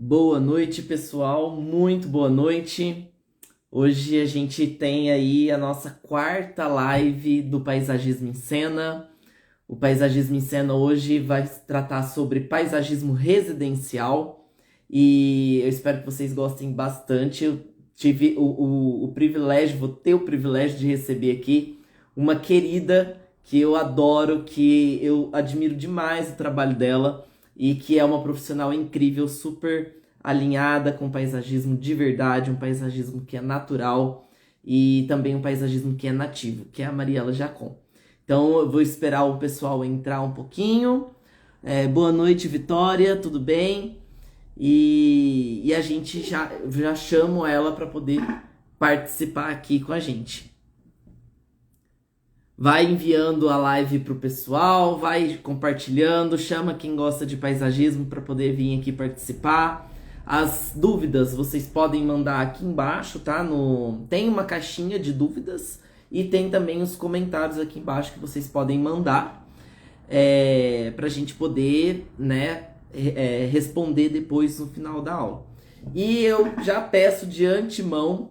Boa noite, pessoal. Muito boa noite. Hoje a gente tem aí a nossa quarta live do Paisagismo em Cena. O Paisagismo em Cena hoje vai tratar sobre paisagismo residencial e eu espero que vocês gostem bastante. Eu tive o privilégio, vou ter o privilégio de receber aqui uma querida que eu adoro, que eu admiro demais o trabalho dela e que é uma profissional incrível, super alinhada com o paisagismo de verdade, um paisagismo que é natural e também um paisagismo que é nativo, que é a Mariela Jacon. Então eu vou esperar o pessoal entrar um pouquinho. Boa noite, Vitória, tudo bem? E a gente já chamo ela para poder participar aqui com a gente. Vai enviando a live pro pessoal, vai compartilhando, chama quem gosta de paisagismo para poder vir aqui participar. As dúvidas vocês podem mandar aqui embaixo, tá? Tem uma caixinha de dúvidas e tem também os comentários aqui embaixo que vocês podem mandar para a gente poder, né, responder depois no final da aula. E eu já peço de antemão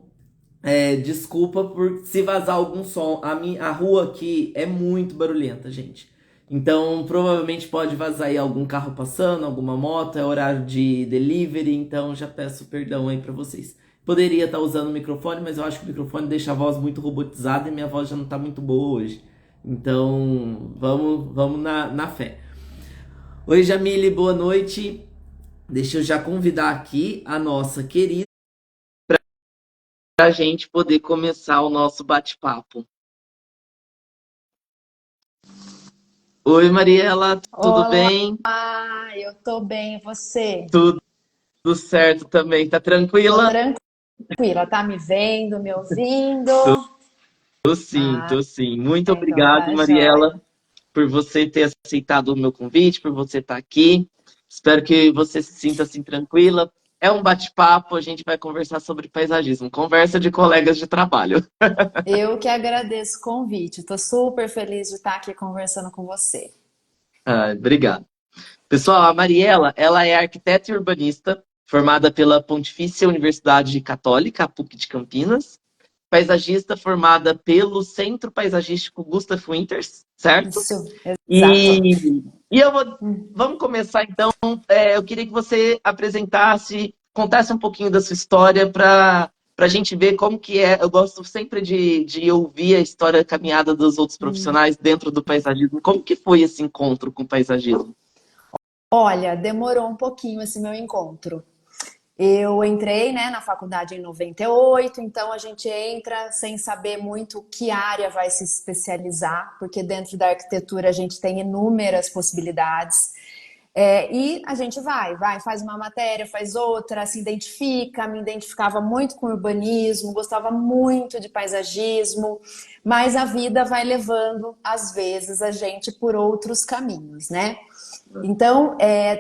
desculpa por se vazar algum som. A rua aqui é muito barulhenta, gente. Então, provavelmente pode vazar aí algum carro passando, alguma moto, é horário de delivery, então já peço perdão aí pra vocês. Poderia estar usando o microfone, mas eu acho que o microfone deixa a voz muito robotizada e minha voz já não tá muito boa hoje. Então, vamos na fé. Oi, Jamile, boa noite. Deixa eu já convidar aqui a nossa querida para a gente poder começar o nosso bate-papo. Oi, Mariela, tudo Olá, bem? eu tô bem, e você? Tudo certo também, tá Tô tranquila? tranquila, tá me vendo, me ouvindo? Tô Ah, sim. Muito então obrigado, tá jóia. Mariela, por você ter aceitado o meu convite, por você estar aqui. Espero que você se sinta assim tranquila. É um bate-papo, a gente vai conversar sobre paisagismo, conversa de colegas de trabalho. Eu que agradeço o convite, tô super feliz de estar aqui conversando com você. Obrigado. Pessoal, a Mariela, ela é arquiteta e urbanista, formada pela Pontifícia Universidade Católica, a PUC de Campinas, paisagista formada pelo Centro Paisagístico Gustav Winters, certo? Isso, exato. E, vamos começar então. Eu queria que você apresentasse, contasse um pouquinho da sua história para a gente ver como que é. Eu gosto sempre de ouvir a história, a caminhada dos outros profissionais dentro do paisagismo. Como que foi esse encontro com o paisagismo? Olha, demorou um pouquinho esse meu encontro. Eu entrei, né, na faculdade em 98, então a gente entra sem saber muito que área vai se especializar, porque dentro da arquitetura a gente tem inúmeras possibilidades. E a gente faz uma matéria, faz outra, se identifica, me identificava muito com urbanismo, gostava muito de paisagismo, mas a vida vai levando, às vezes, a gente por outros caminhos, né? Então,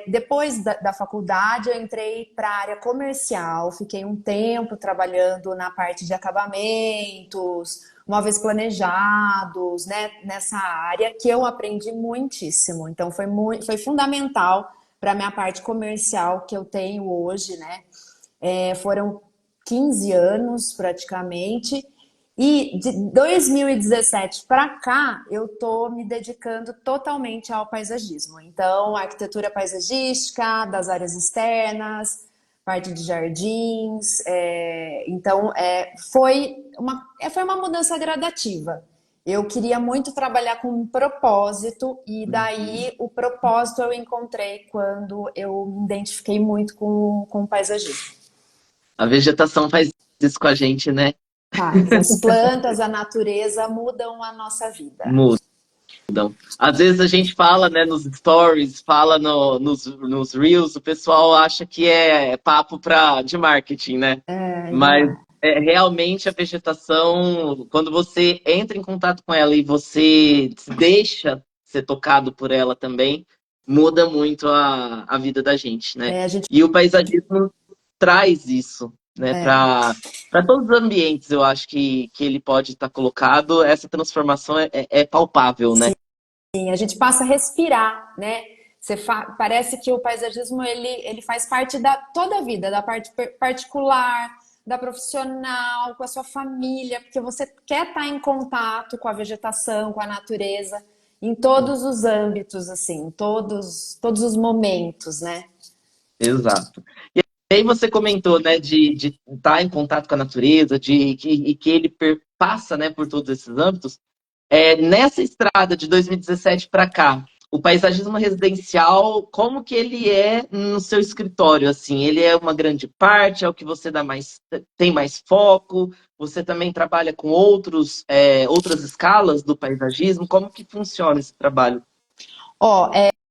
depois da faculdade, eu entrei para a área comercial, fiquei um tempo trabalhando na parte de acabamentos, móveis planejados, né, nessa área que eu aprendi muitíssimo. Então, foi fundamental para a minha parte comercial que eu tenho hoje, né? Foram 15 anos praticamente. E de 2017 para cá, eu estou me dedicando totalmente ao paisagismo. Então, arquitetura paisagística, das áreas externas, parte de jardins. Então, foi uma mudança gradativa. Eu queria muito trabalhar com um propósito, e daí o propósito eu encontrei quando eu me identifiquei muito com o paisagismo. A vegetação faz isso com a gente, né? Faz. As plantas, a natureza mudam a nossa vida. Mudam. Às vezes a gente fala, né, nos stories, fala nos reels, o pessoal acha que é papo de marketing, né? Não Mas é? realmente a vegetação, quando você entra em contato com ela e você se deixa ser tocado por ela também, muda muito a vida da gente, né? A gente E o paisagismo traz isso, né, para todos os ambientes, eu acho que ele pode estar colocado, essa transformação é palpável, né? a gente passa a respirar, né? Parece que o paisagismo ele faz parte da toda a vida, da parte particular, da profissional, com a sua família, porque você quer estar em contato com a vegetação, com a natureza, em todos os âmbitos, assim, todos os momentos, né? Exato. E aí você comentou, né, de estar em contato com a natureza, e que ele perpassa, né, por todos esses âmbitos. Nessa estrada de 2017 para cá, o paisagismo residencial, como que ele é no seu escritório? Assim, ele é uma grande parte, é o que você tem mais foco? Você também trabalha com outras escalas do paisagismo? Como que funciona esse trabalho? Ó,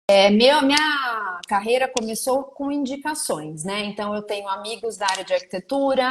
minha carreira começou com indicações, né? Então, eu tenho amigos da área de arquitetura,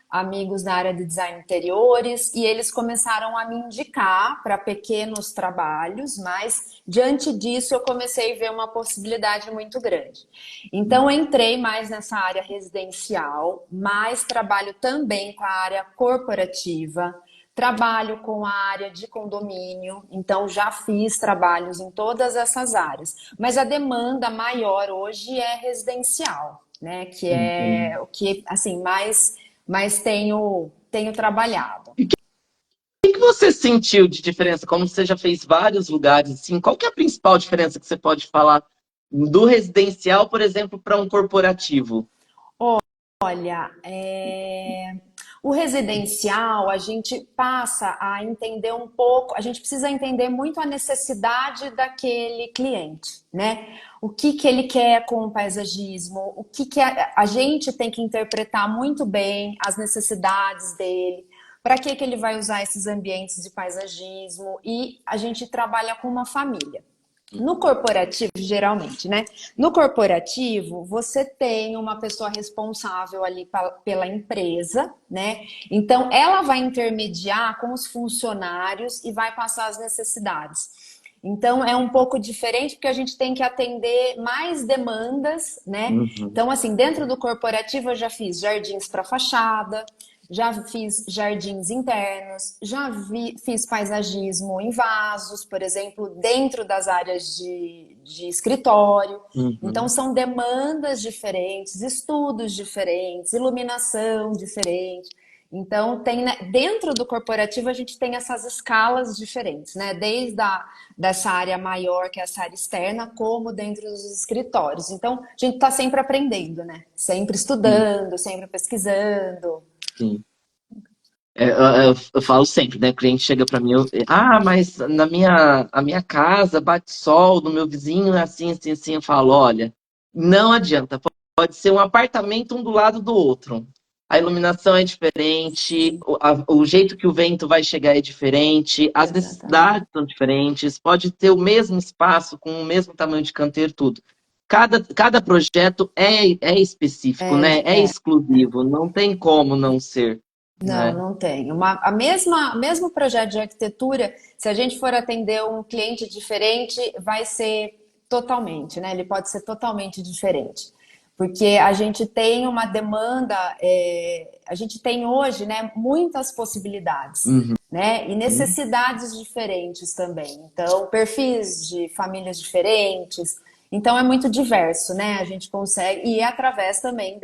amigos da área de design de interiores, e eles começaram a me indicar para pequenos trabalhos, mas diante disso eu comecei a ver uma possibilidade muito grande. Então, eu entrei mais nessa área residencial, mas trabalho também com a área corporativa. Trabalho com a área de condomínio, então já fiz trabalhos em todas essas áreas. Mas a demanda maior hoje é residencial, né? Que é o que assim mais tenho trabalhado. O que você sentiu de diferença? Como você já fez vários lugares, assim, qual que é a principal diferença que você pode falar do residencial, por exemplo, para um corporativo? Olha, o residencial, a gente passa a entender um pouco, a gente precisa entender muito a necessidade daquele cliente, né? O que que ele quer com o paisagismo, o que que a gente tem que interpretar muito bem as necessidades dele, para que que ele vai usar esses ambientes de paisagismo e a gente trabalha com uma família. No corporativo, geralmente, né? No corporativo, você tem uma pessoa responsável ali pela empresa, né? Então, ela vai intermediar com os funcionários e vai passar as necessidades. Então, é um pouco diferente porque a gente tem que atender mais demandas, né? Uhum. Então, assim, dentro do corporativo, eu já fiz jardins para fachada, já fiz jardins internos, fiz paisagismo em vasos, por exemplo, dentro das áreas de escritório. Então, Uhum. são demandas diferentes, estudos diferentes, iluminação diferente. Então, dentro do corporativo, a gente tem essas escalas diferentes, né? Dessa área maior, que é essa área externa, como dentro dos escritórios. Então, a gente está sempre aprendendo, né? Sempre Sim, estudando, sempre pesquisando. sim. Eu falo sempre, né? O cliente chega para mim, mas a minha casa bate sol, no meu vizinho é assim, assim, assim. Eu falo, olha, não adianta, pode ser um apartamento um do lado do outro. A iluminação é diferente, o jeito que o vento vai chegar é diferente, as Exatamente. necessidades são diferentes, pode ter o mesmo espaço, com o mesmo tamanho de canteiro, tudo. Cada projeto é específico, né? É exclusivo, não tem como não ser, Não, né? não tem. O mesmo projeto de arquitetura, se a gente for atender um cliente diferente, vai ser totalmente, né? Ele pode ser totalmente diferente. Porque a gente tem uma demanda, a gente tem hoje, né, muitas possibilidades, Uhum. né? E necessidades diferentes também. Então, perfis de famílias diferentes. Então, é muito diverso, né? A gente consegue, e é através também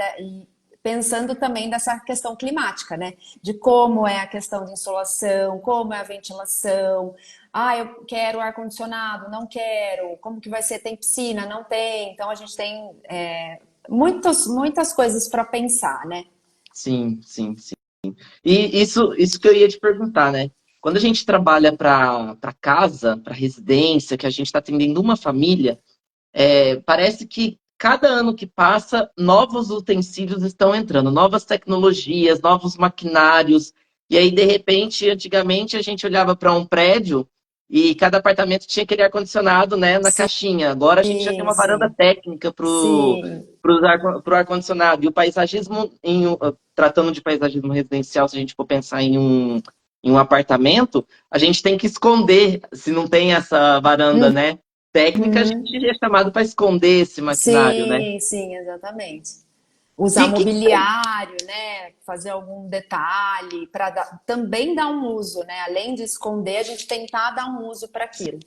pensando também dessa questão climática, né? De como é a questão de insolação, como é a ventilação. Ah, eu quero ar-condicionado, não quero. Como que vai ser? Tem piscina? Não tem. Então a gente tem muitas coisas para pensar, né? Sim, sim, sim. E isso que eu ia te perguntar, né? Quando a gente trabalha para casa, para residência, que a gente está atendendo uma família, parece que cada ano que passa, novos utensílios estão entrando, novas tecnologias, novos maquinários. E aí, de repente, antigamente a gente olhava para um prédio e cada apartamento tinha aquele ar-condicionado, né, na caixinha. Agora a gente já tem Sim, uma varanda sim, técnica para o sim. ar-condicionado. E o paisagismo, tratando de paisagismo residencial, se a gente for pensar em um apartamento, a gente tem que esconder, se não tem essa varanda, né? Técnica, a Uhum. gente é chamado para esconder esse maquinário, né? Sim, sim, exatamente. Usar E que mobiliário, né? Fazer algum detalhe para também dar um uso, né? Além de esconder, a gente tentar dar um uso para aquilo.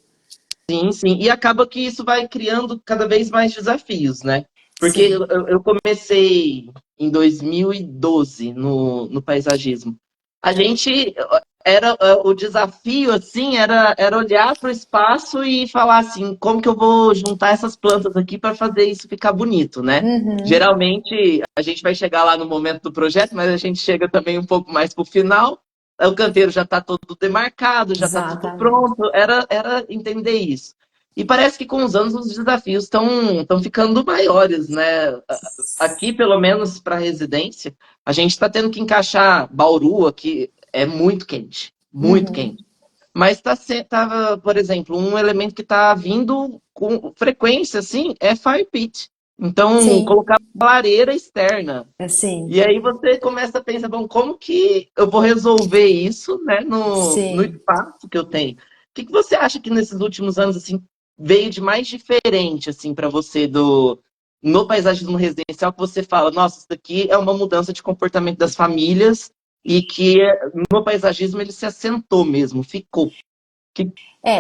Sim, sim. E acaba que isso vai criando cada vez mais desafios, né? Porque Sim. eu comecei em 2012 no paisagismo. A gente era o desafio assim era olhar para o espaço e falar assim, como que eu vou juntar essas plantas aqui para fazer isso ficar bonito, né? Uhum. Geralmente a gente vai chegar lá no momento do projeto, mas a gente chega também um pouco mais para o final. O canteiro já está todo demarcado, já está tudo Exatamente. pronto. Era entender isso. E parece que com os anos os desafios estão ficando maiores, né? Aqui, pelo menos para residência, a gente está tendo que encaixar Bauru aqui, é muito quente, muito Uhum. quente. Mas tá, por exemplo, um elemento que está vindo com frequência, assim, é fire pit. Então, Sim, colocar lareira externa. assim, E aí você começa a pensar, bom, como que eu vou resolver isso, né, no sim. espaço que eu tenho? O que que você acha que nesses últimos anos, assim, veio de mais diferente, assim, para você no paisagismo residencial, que você fala, nossa, isso daqui é uma mudança de comportamento das famílias e que no paisagismo ele se assentou mesmo, ficou. Que...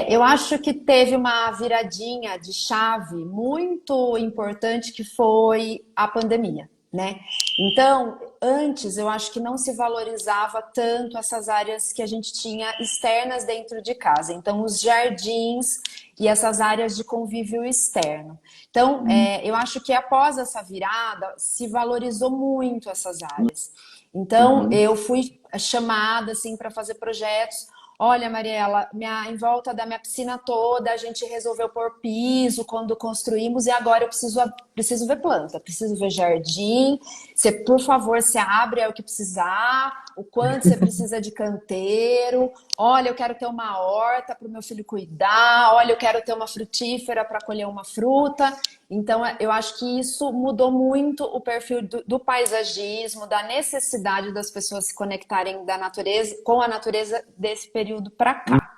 Eu acho que teve uma viradinha de chave muito importante que foi a pandemia, né? Então, antes eu acho que não se valorizava tanto essas áreas que a gente tinha externas dentro de casa. Então, os jardins e essas áreas de convívio externo. Então, eu acho que após essa virada se valorizou muito essas áreas. Então, Uhum. eu fui chamada assim para fazer projetos. Olha, Mariela, em volta da minha piscina toda, a gente resolveu pôr piso quando construímos e agora eu preciso ver planta, preciso ver jardim. Você, por favor, se abre é o que precisar, o quanto você precisa de canteiro. Olha, eu quero ter uma horta para o meu filho cuidar. Olha, eu quero ter uma frutífera para colher uma fruta. Então, eu acho que isso mudou muito o perfil do paisagismo, da necessidade das pessoas se conectarem da natureza, com a natureza desse período para cá.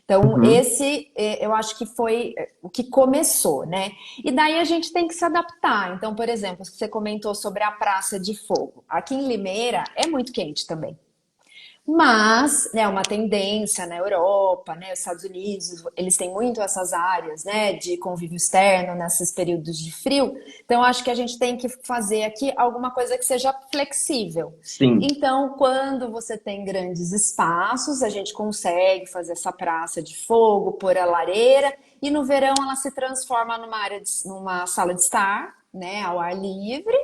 Então, Uhum. esse eu acho que foi o que começou, né? E daí a gente tem que se adaptar. Então, por exemplo, você comentou sobre a Praça de Fogo. Aqui em Limeira é muito quente também. Mas, né, uma tendência na Europa, né, os Estados Unidos, eles têm muito essas áreas, né, de convívio externo nesses períodos de frio. Então, acho que a gente tem que fazer aqui alguma coisa que seja flexível. Sim. Então, quando você tem grandes espaços, a gente consegue fazer essa praça de fogo, pôr a lareira, e no verão ela se transforma numa sala de estar, né, ao ar livre.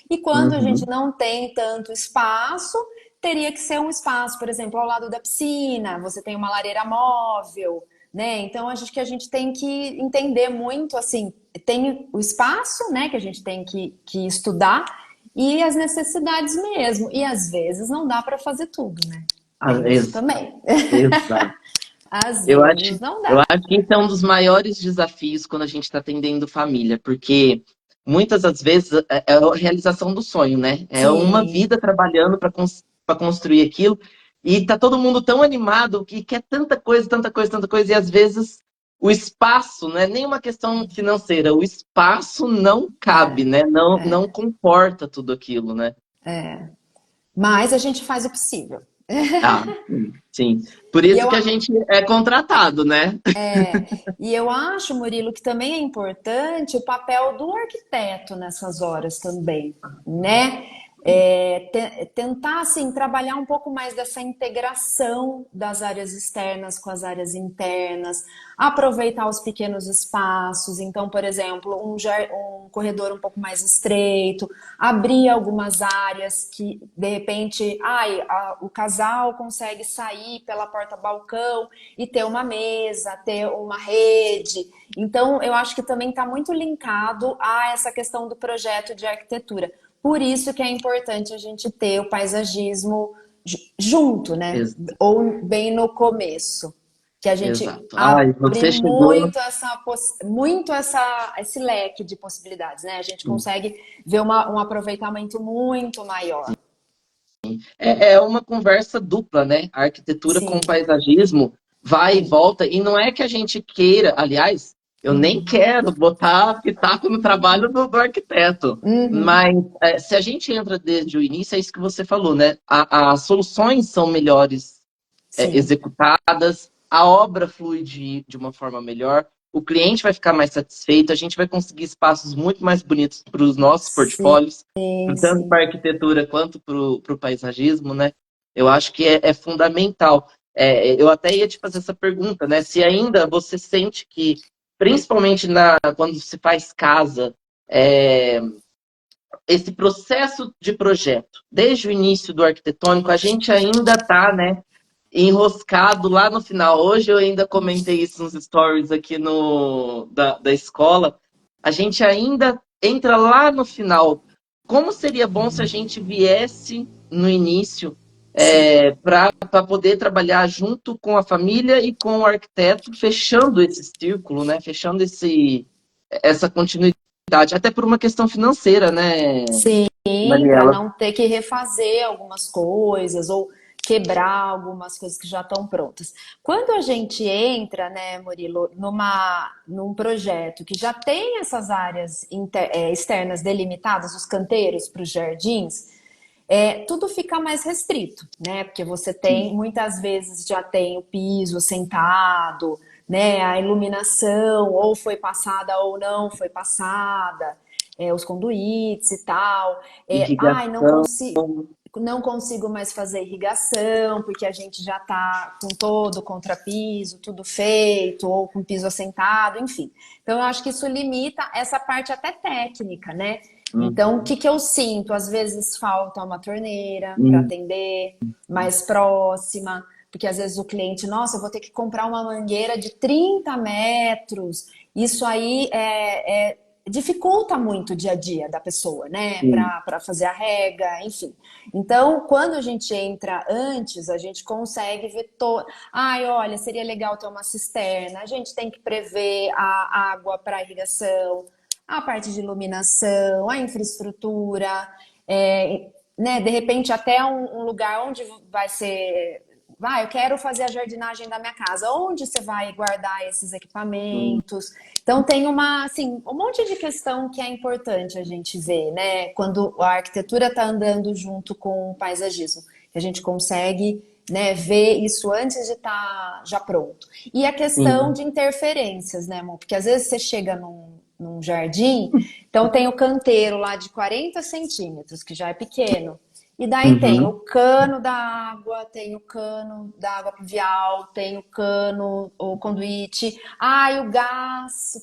E quando a gente Uhum. não tem tanto espaço, teria que ser um espaço, por exemplo, ao lado da piscina, você tem uma lareira móvel, né? Então, acho que a gente tem que entender muito, assim, tem o espaço, né, que a gente tem que estudar e as necessidades mesmo. E às vezes não dá para fazer tudo, né? Ah, Tem isso também. exato. Às Eu acho, vezes não eu dá. acho que esse é um dos maiores desafios quando a gente está atendendo família, porque muitas das vezes é a realização do sonho, né? É uma Sim, vida trabalhando para construir aquilo, e tá todo mundo tão animado que quer tanta coisa, tanta coisa, tanta coisa, e às vezes o espaço, não é nem uma questão financeira, o espaço não cabe, né? Não comporta tudo aquilo, né? mas a gente faz o possível. Ah, sim. Sim. Por E isso eu, que a gente é contratado, né? E eu acho, Murilo, que também é importante o papel do arquiteto nessas horas também, né? Tentar assim trabalhar um pouco mais dessa integração das áreas externas com as áreas internas, aproveitar os pequenos espaços. Então, por exemplo, um corredor um pouco mais estreito, abrir algumas áreas que de repente, o casal consegue sair pela porta-balcão e ter uma mesa, ter uma rede. Então, eu acho que também está muito linkado a essa questão do projeto de arquitetura. Por isso que é importante a gente ter o paisagismo junto, né? Ex- Ou bem no começo. Que a gente Exato. Ai, abre você chegou. esse leque de possibilidades, né? A gente consegue ver um aproveitamento muito maior. É uma conversa dupla, né? A arquitetura com o Sim. paisagismo vai e volta. E não é que a gente queira, aliás, eu nem quero botar pitaco no trabalho do arquiteto. Uhum. Mas se a gente entra desde o início, é isso que você falou, né? As soluções são melhores Sim. executadas, a obra flui de uma forma melhor, o cliente vai ficar mais satisfeito, a gente vai conseguir espaços muito mais bonitos para os nossos Sim, portfólios, tanto para sim. a arquitetura quanto para o paisagismo, né? Eu acho que é fundamental. Eu até ia te fazer essa pergunta, né? Se ainda você sente que, principalmente quando se faz casa, é, esse processo de projeto, desde o início do arquitetônico, a gente ainda está, né, enroscado lá no final. Hoje eu ainda comentei isso nos stories aqui da escola. A gente ainda entra lá no final. Como seria bom se a gente viesse no início para poder trabalhar junto com a família e com o arquiteto, fechando esse círculo, né? Fechando essa continuidade, até por uma questão financeira, né, Sim, para Daniela? não ter que refazer algumas coisas ou quebrar algumas coisas que já estão prontas. Quando a gente entra, né, Murilo, num projeto que já tem essas áreas externas delimitadas, os canteiros para os jardins, tudo fica mais restrito, né? Porque você Sim. tem, muitas vezes já tem o piso sentado, né? A iluminação ou foi passada ou não foi passada, os conduítes e tal. Ai, Irrigação. não consigo mais fazer irrigação, porque a gente já está com todo o contrapiso, tudo feito, ou com piso assentado, enfim. Então, eu acho que isso limita essa parte até técnica, né? Então, o Uhum. que que eu sinto? Às vezes falta uma torneira para Uhum. atender, mais próxima, porque às vezes o cliente, nossa, eu vou ter que comprar uma mangueira de 30 metros. Isso aí dificulta muito o dia a dia da pessoa, né? Sim. Para fazer a rega, enfim. Então, quando a gente entra antes, a gente consegue ver todo. Ai, olha, seria legal ter uma cisterna. A gente tem que prever a água para irrigação, a parte de iluminação, a infraestrutura, né? De repente, até um lugar onde vai ser. Vai, eu quero fazer a jardinagem da minha casa. Onde você vai guardar esses Uhum. equipamentos? Então tem assim, um monte de questão que é importante a gente ver, né? Quando a arquitetura está andando junto com o paisagismo, que a gente consegue, né, ver isso antes de estar já pronto. E a questão Sim. de interferências, né, amor? Porque às vezes você chega num jardim, então tem o canteiro lá de 40 centímetros, que já é pequeno. E daí tem o Uhum. cano da água, tem o cano da água pluvial, tem o cano, o conduíte, o gás,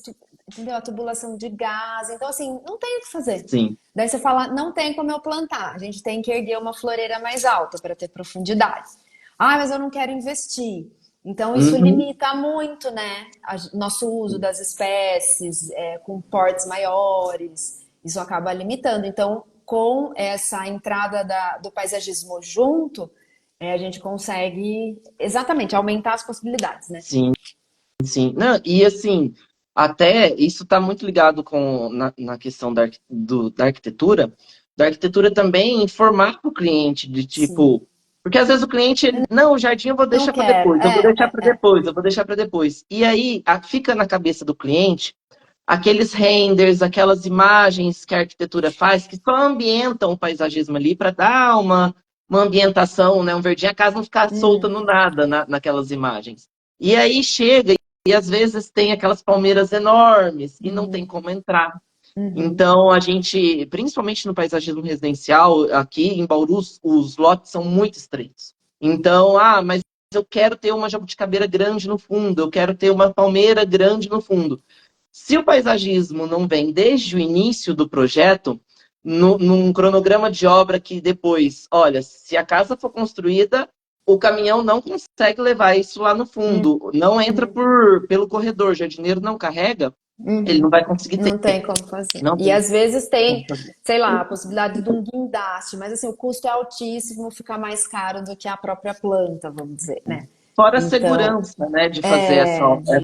entendeu? A tubulação de gás. Então, assim, não tem o que fazer. Sim. Daí você fala, não tem como eu plantar. A gente tem que erguer uma floreira mais alta para ter profundidade. Mas eu não quero investir. Então, isso Uhum. limita muito, né? Nosso uso das espécies, com portes maiores. Isso acaba limitando. Então, com essa entrada do paisagismo junto, a gente consegue exatamente aumentar as possibilidades, né? Sim, sim. Não, e assim, até isso está muito ligado na questão da arquitetura. Da arquitetura também informar para o cliente de Sim. tipo. Porque às vezes o cliente, não, o jardim eu vou Não deixar para quero. depois, eu vou deixar para depois, eu vou deixar para depois. E aí fica na cabeça do cliente aqueles renders, aquelas imagens que a arquitetura faz, que só ambientam o paisagismo ali para dar uma ambientação, né, um verdinho, a casa não ficar solta no Uhum, nada naquelas imagens. E aí chega e às vezes tem aquelas palmeiras enormes e não tem uhum, como entrar. uhum, Então a gente, principalmente no paisagismo residencial, aqui em Bauru, os lotes são muito estreitos. Então, mas eu quero ter uma jabuticabeira grande no fundo, eu quero ter uma palmeira grande no fundo. Se o paisagismo não vem desde o início do projeto, num cronograma de obra que depois, olha, se a casa for construída, o caminhão não consegue levar isso lá no fundo, não entra uhum, pelo corredor, o jardineiro não carrega, ele não uhum. vai conseguir ter. Não tem como fazer. Não E tem às vezes como tem, fazer. sei lá, a possibilidade de um guindaste, mas assim, o custo é altíssimo, fica mais caro do que a própria planta, vamos dizer, né? Fora a Então, segurança, né, de fazer que essa obra.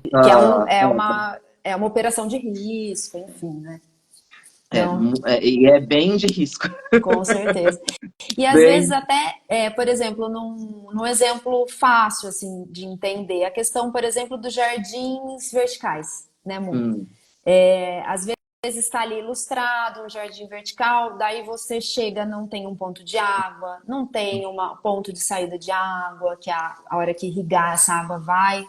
é uma operação de risco, enfim, né? É, Então, e é bem de risco. com certeza. E às vezes Bem. até, por exemplo, num exemplo fácil assim de entender, a questão, por exemplo, dos jardins verticais, né, Mu? Hum, Às vezes está ali ilustrado um jardim vertical, daí você chega, não tem um ponto de água, não tem um ponto de saída de água, que a hora que irrigar essa água vai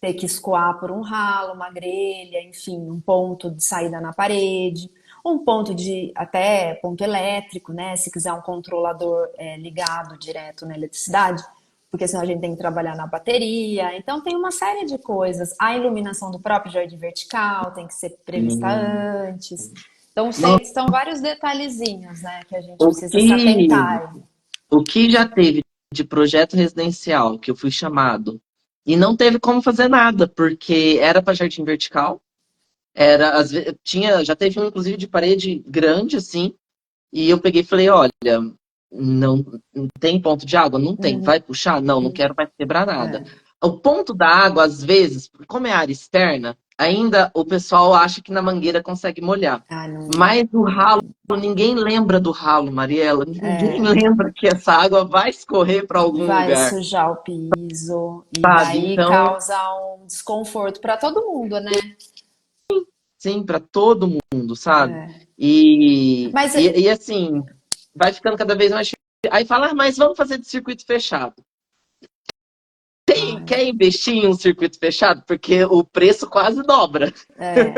ter que escoar por um ralo, uma grelha, enfim, um ponto de saída na parede, um ponto de até ponto elétrico, né? Se quiser um controlador ligado direto na eletricidade, porque senão a gente tem que trabalhar na bateria. Então tem uma série de coisas. A iluminação do próprio jardim vertical tem que ser prevista Hum. antes. Então Não, são vários detalhezinhos, né, que a gente o precisa se que, atentar. o que já teve de projeto residencial que eu fui chamado e não teve como fazer nada, porque era para jardim vertical, tinha, já teve um inclusive de parede grande assim, e eu peguei e falei, olha, não tem ponto de água? Não tem. Uhum, Vai puxar? Não, não quero mais quebrar nada. é. O ponto da água, às vezes, como é área externa, ainda o pessoal acha que na mangueira consegue molhar. Ah, não, Mas o ralo, ninguém lembra do ralo, Mariela. Ninguém é, lembra que essa água vai escorrer para algum vai lugar, sujar o piso e sabe? daí Então, causa um desconforto para todo mundo, né? sim, para todo mundo, sabe? É. E, Mas e, e assim, vai ficando cada vez mais. Aí fala, ah, mas vamos fazer de circuito fechado. ai, Quer investir em um circuito fechado? Porque o preço quase dobra. é.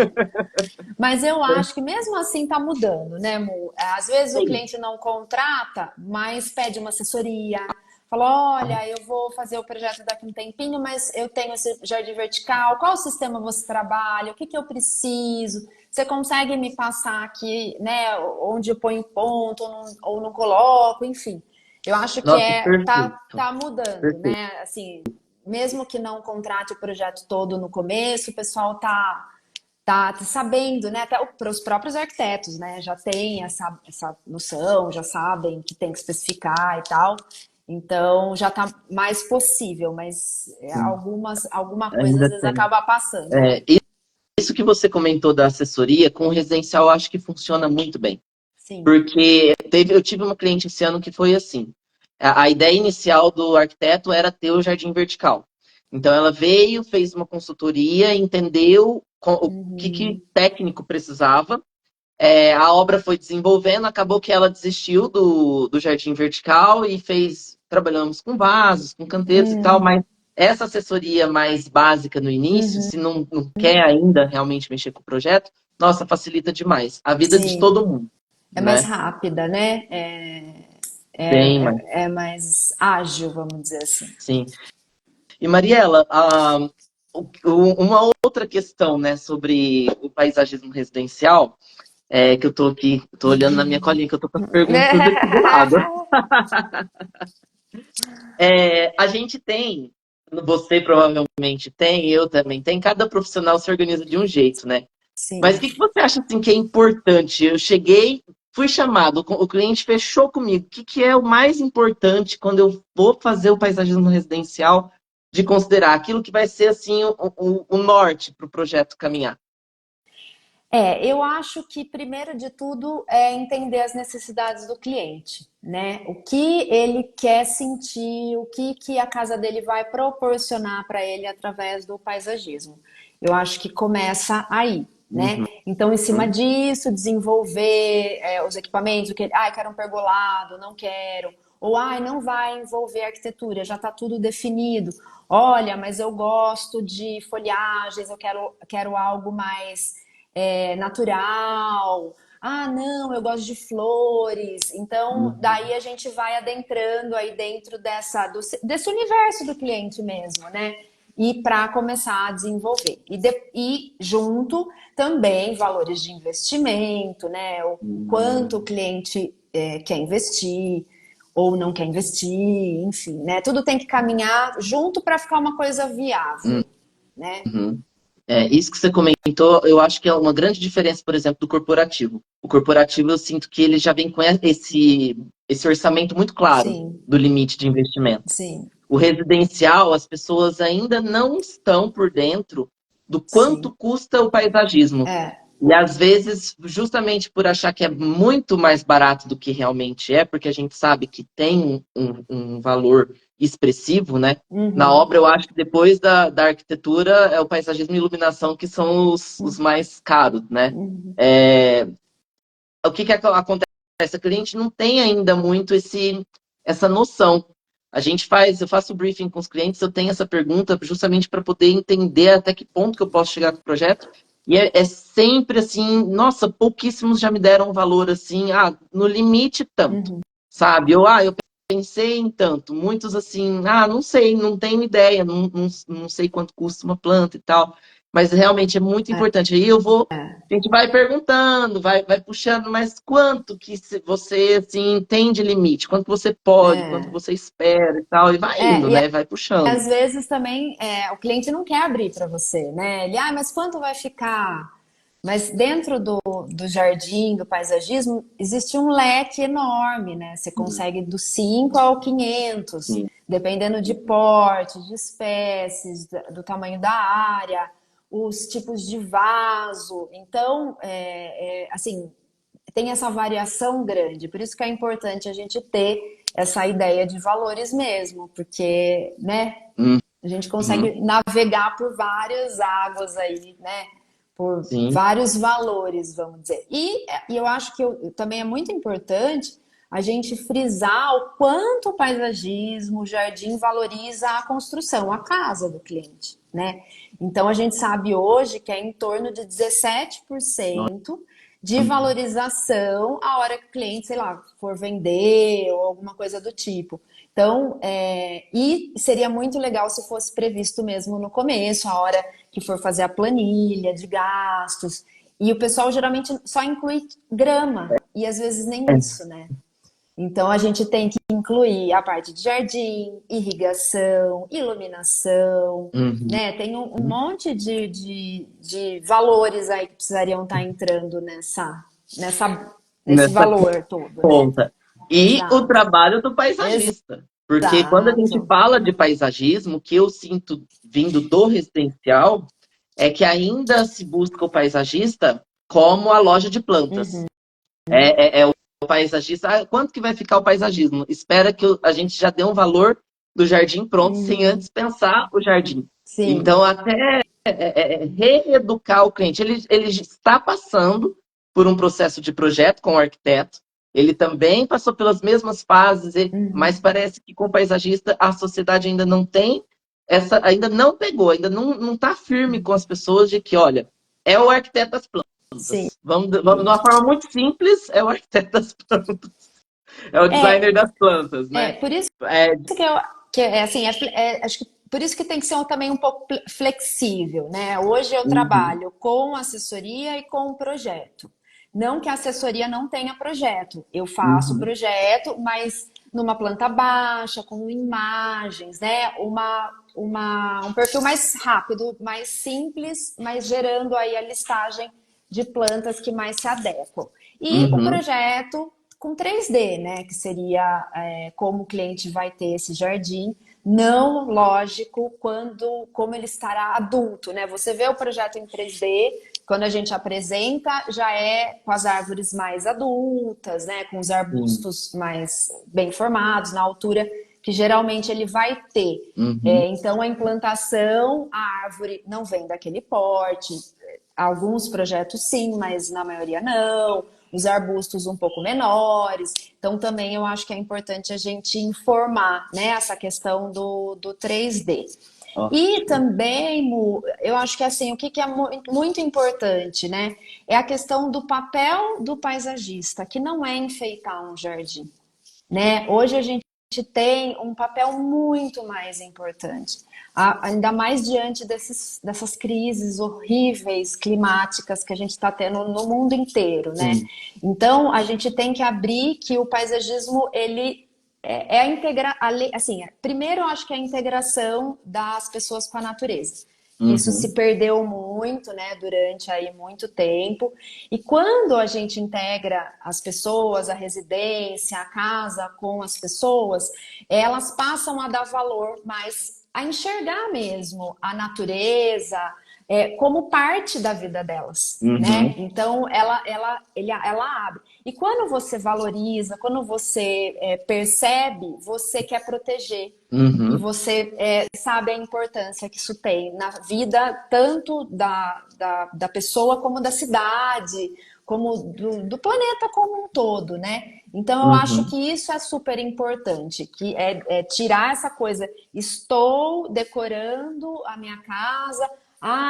Mas eu acho que mesmo assim tá mudando, né, Mu? Às vezes o Sim. cliente não contrata, mas pede uma assessoria. Fala, olha, eu vou fazer o projeto daqui a um tempinho, mas eu tenho esse jardim vertical. Qual sistema você trabalha? O que que eu preciso? Você consegue me passar aqui, né, onde eu ponho ponto ou não coloco, enfim. Eu acho que Nossa, perfeito. tá mudando, Perfeito. né? Assim, mesmo que não contrate o projeto todo no começo, o pessoal tá sabendo, né? Até para os próprios arquitetos, né? Já tem essa noção, já sabem que tem que especificar e tal. Então já tá mais possível, mas Sim, alguma coisa às ainda vezes tem. acaba passando, né? É, isso que você comentou da assessoria, com o residencial, eu acho que funciona muito bem. Sim. Porque eu tive uma cliente esse ano que foi assim. A ideia inicial do arquiteto era ter o jardim vertical. Então ela veio, fez uma consultoria, entendeu o que Uhum. técnico precisava. A obra foi desenvolvendo, acabou que ela desistiu do jardim vertical e trabalhamos com vasos, com canteiros e tal, Uhum. mas essa assessoria mais básica no início, Uhum. se não quer ainda realmente mexer com o projeto, nossa, facilita demais a vida de Sim. todo mundo, É mais né? rápida, né? Bem, mas É mais ágil, vamos dizer assim. sim. E Mariela, uma outra questão, né, sobre o paisagismo residencial, que eu tô aqui, tô olhando na minha colinha, que eu tô com as perguntas aqui do lado. A gente tem, você provavelmente tem, eu também tem, cada profissional se organiza de um jeito, né? Sim. Mas o que você acha assim, que é importante? Eu cheguei, fui chamado, o cliente fechou comigo. O que é o mais importante quando eu vou fazer o paisagismo residencial de considerar aquilo que vai ser assim o norte para o projeto caminhar? Eu acho que primeiro de tudo é entender as necessidades do cliente, né? O que ele quer sentir, o que a casa dele vai proporcionar para ele através do paisagismo. Eu acho que começa aí, né? Uhum, Então, em cima disso, desenvolver os equipamentos, o que, quero um pergolado, não quero. Ou, não vai envolver arquitetura, já está tudo definido. Olha, mas eu gosto de folhagens, quero algo mais natural. Ah, não, eu gosto de flores. Então, uhum, daí a gente vai adentrando aí dentro desse universo do cliente mesmo, né? E para começar a desenvolver. E junto também valores de investimento, né? O quanto o uhum, cliente quer investir ou não quer investir, enfim, né? Tudo tem que caminhar junto para ficar uma coisa viável, né? uhum. Isso que você comentou, eu acho que é uma grande diferença, por exemplo, do corporativo. O corporativo, eu sinto que ele já vem com esse orçamento muito claro Sim, do limite de investimento. sim, O residencial, as pessoas ainda não estão por dentro do quanto sim. custa o paisagismo. É. E às vezes, justamente por achar que é muito mais barato do que realmente é, porque a gente sabe que tem um valor expressivo, né? Na Uhum, obra, eu acho que depois da arquitetura é o paisagismo e iluminação que são os mais caros, né? uhum, É, o que acontece? A cliente não tem ainda muito essa noção. eu faço briefing com os clientes, eu tenho essa pergunta justamente para poder entender até que ponto que eu posso chegar com o projeto. E é sempre assim, nossa, pouquíssimos já me deram um valor assim, no limite tanto, Uhum. sabe? Eu pensei em tanto. Muitos assim, não sei, não tenho ideia, não sei quanto custa uma planta e tal. Mas realmente é muito importante. Aí a gente vai perguntando, vai puxando, mas quanto que você assim, entende limite? Quanto você pode, quanto É, você espera e tal, e vai indo, e né? Vai puxando. às vezes também o cliente não quer abrir para você, né? Ele, mas quanto vai ficar? Mas dentro do jardim, do paisagismo, existe um leque enorme, né? Você consegue do 5 ao 500, Sim. dependendo de porte, de espécies, do tamanho da área, os tipos de vaso. Então, assim, tem essa variação grande. Por isso que é importante a gente ter essa ideia de valores mesmo, porque, né, a gente Uhum. consegue navegar por várias águas aí, né? Por Sim. vários valores, vamos dizer. E eu acho que também é muito importante a gente frisar o quanto o paisagismo, o jardim valoriza a construção, a casa do cliente, né? Então a gente sabe hoje que é em torno de 17% de valorização a hora que o cliente, sei lá, for vender ou alguma coisa do tipo. Então, e seria muito legal se fosse previsto mesmo no começo, a hora que for fazer a planilha de gastos. E o pessoal geralmente só inclui grama, e às vezes nem isso, né? Então a gente tem que incluir a parte de jardim, irrigação, iluminação, Uhum. né? Tem um monte de valores aí que precisariam estar entrando nesse Nessa valor todo, né? conta. E o Exato. trabalho do paisagista. Porque quando a gente Exato. fala de paisagismo, o que eu sinto vindo do residencial é que ainda se busca o paisagista como a loja de plantas. Uhum. É o paisagista. Quanto que vai ficar o paisagismo? Espera que a gente já dê um valor do jardim pronto sem Uhum. antes pensar o jardim. Sim. Então, até reeducar o cliente. Ele está passando por um processo de projeto com o arquiteto. Ele também passou pelas mesmas fases, mas Uhum. parece que com o paisagista a sociedade ainda não tem ainda não pegou, ainda não está firme com as pessoas de que, olha, é o arquiteto das Sim. plantas. Vamos de uma forma muito simples, é o arquiteto das plantas. É o designer É, das plantas, né? por isso É, que é assim, acho que por isso que tem que ser também um pouco flexível, né? Hoje eu uhum, trabalho com assessoria e com projeto. Não que a assessoria não tenha projeto. Eu faço uhum, projeto, mas numa planta baixa, com imagens, né? Um perfil mais rápido, mais simples, mas gerando aí a listagem de plantas que mais se adequam. E o uhum, projeto com 3D, né? Que seria como o cliente vai ter esse jardim. Não lógico como ele estará adulto, né? Você vê o projeto em 3D, quando a gente apresenta, já é com as árvores mais adultas, né? Com os sim, arbustos mais bem formados, na altura que geralmente ele vai ter. uhum, Então, a implantação, a árvore não vem daquele porte. Alguns projetos sim, mas na maioria não. Os arbustos um pouco menores. Então, também eu acho que é importante a gente informar, né, essa questão do 3D. E ótimo. também, Mu, eu acho que assim, o que é muito importante, né? É a questão do papel do paisagista, que não é enfeitar um jardim, né? Hoje a gente tem um papel muito mais importante, ainda mais diante dessas crises horríveis climáticas que a gente está tendo no mundo inteiro, né? Sim, Então a gente tem que abrir que o paisagismo ele é a assim, primeiro eu acho que é a integração das pessoas com a natureza. Isso se uhum, perdeu muito, né, durante aí muito tempo. E quando a gente integra as pessoas, a residência, a casa com as pessoas, elas passam a dar valor mais a enxergar mesmo a natureza como parte da vida delas, né? uhum, Então ela abre. E quando você valoriza, quando você percebe, você quer proteger. E uhum, você sabe a importância que isso tem na vida tanto da pessoa como da cidade, como do planeta como um todo, né? Então eu acho Uhum. que isso é super importante, que é tirar essa coisa, estou decorando a minha casa,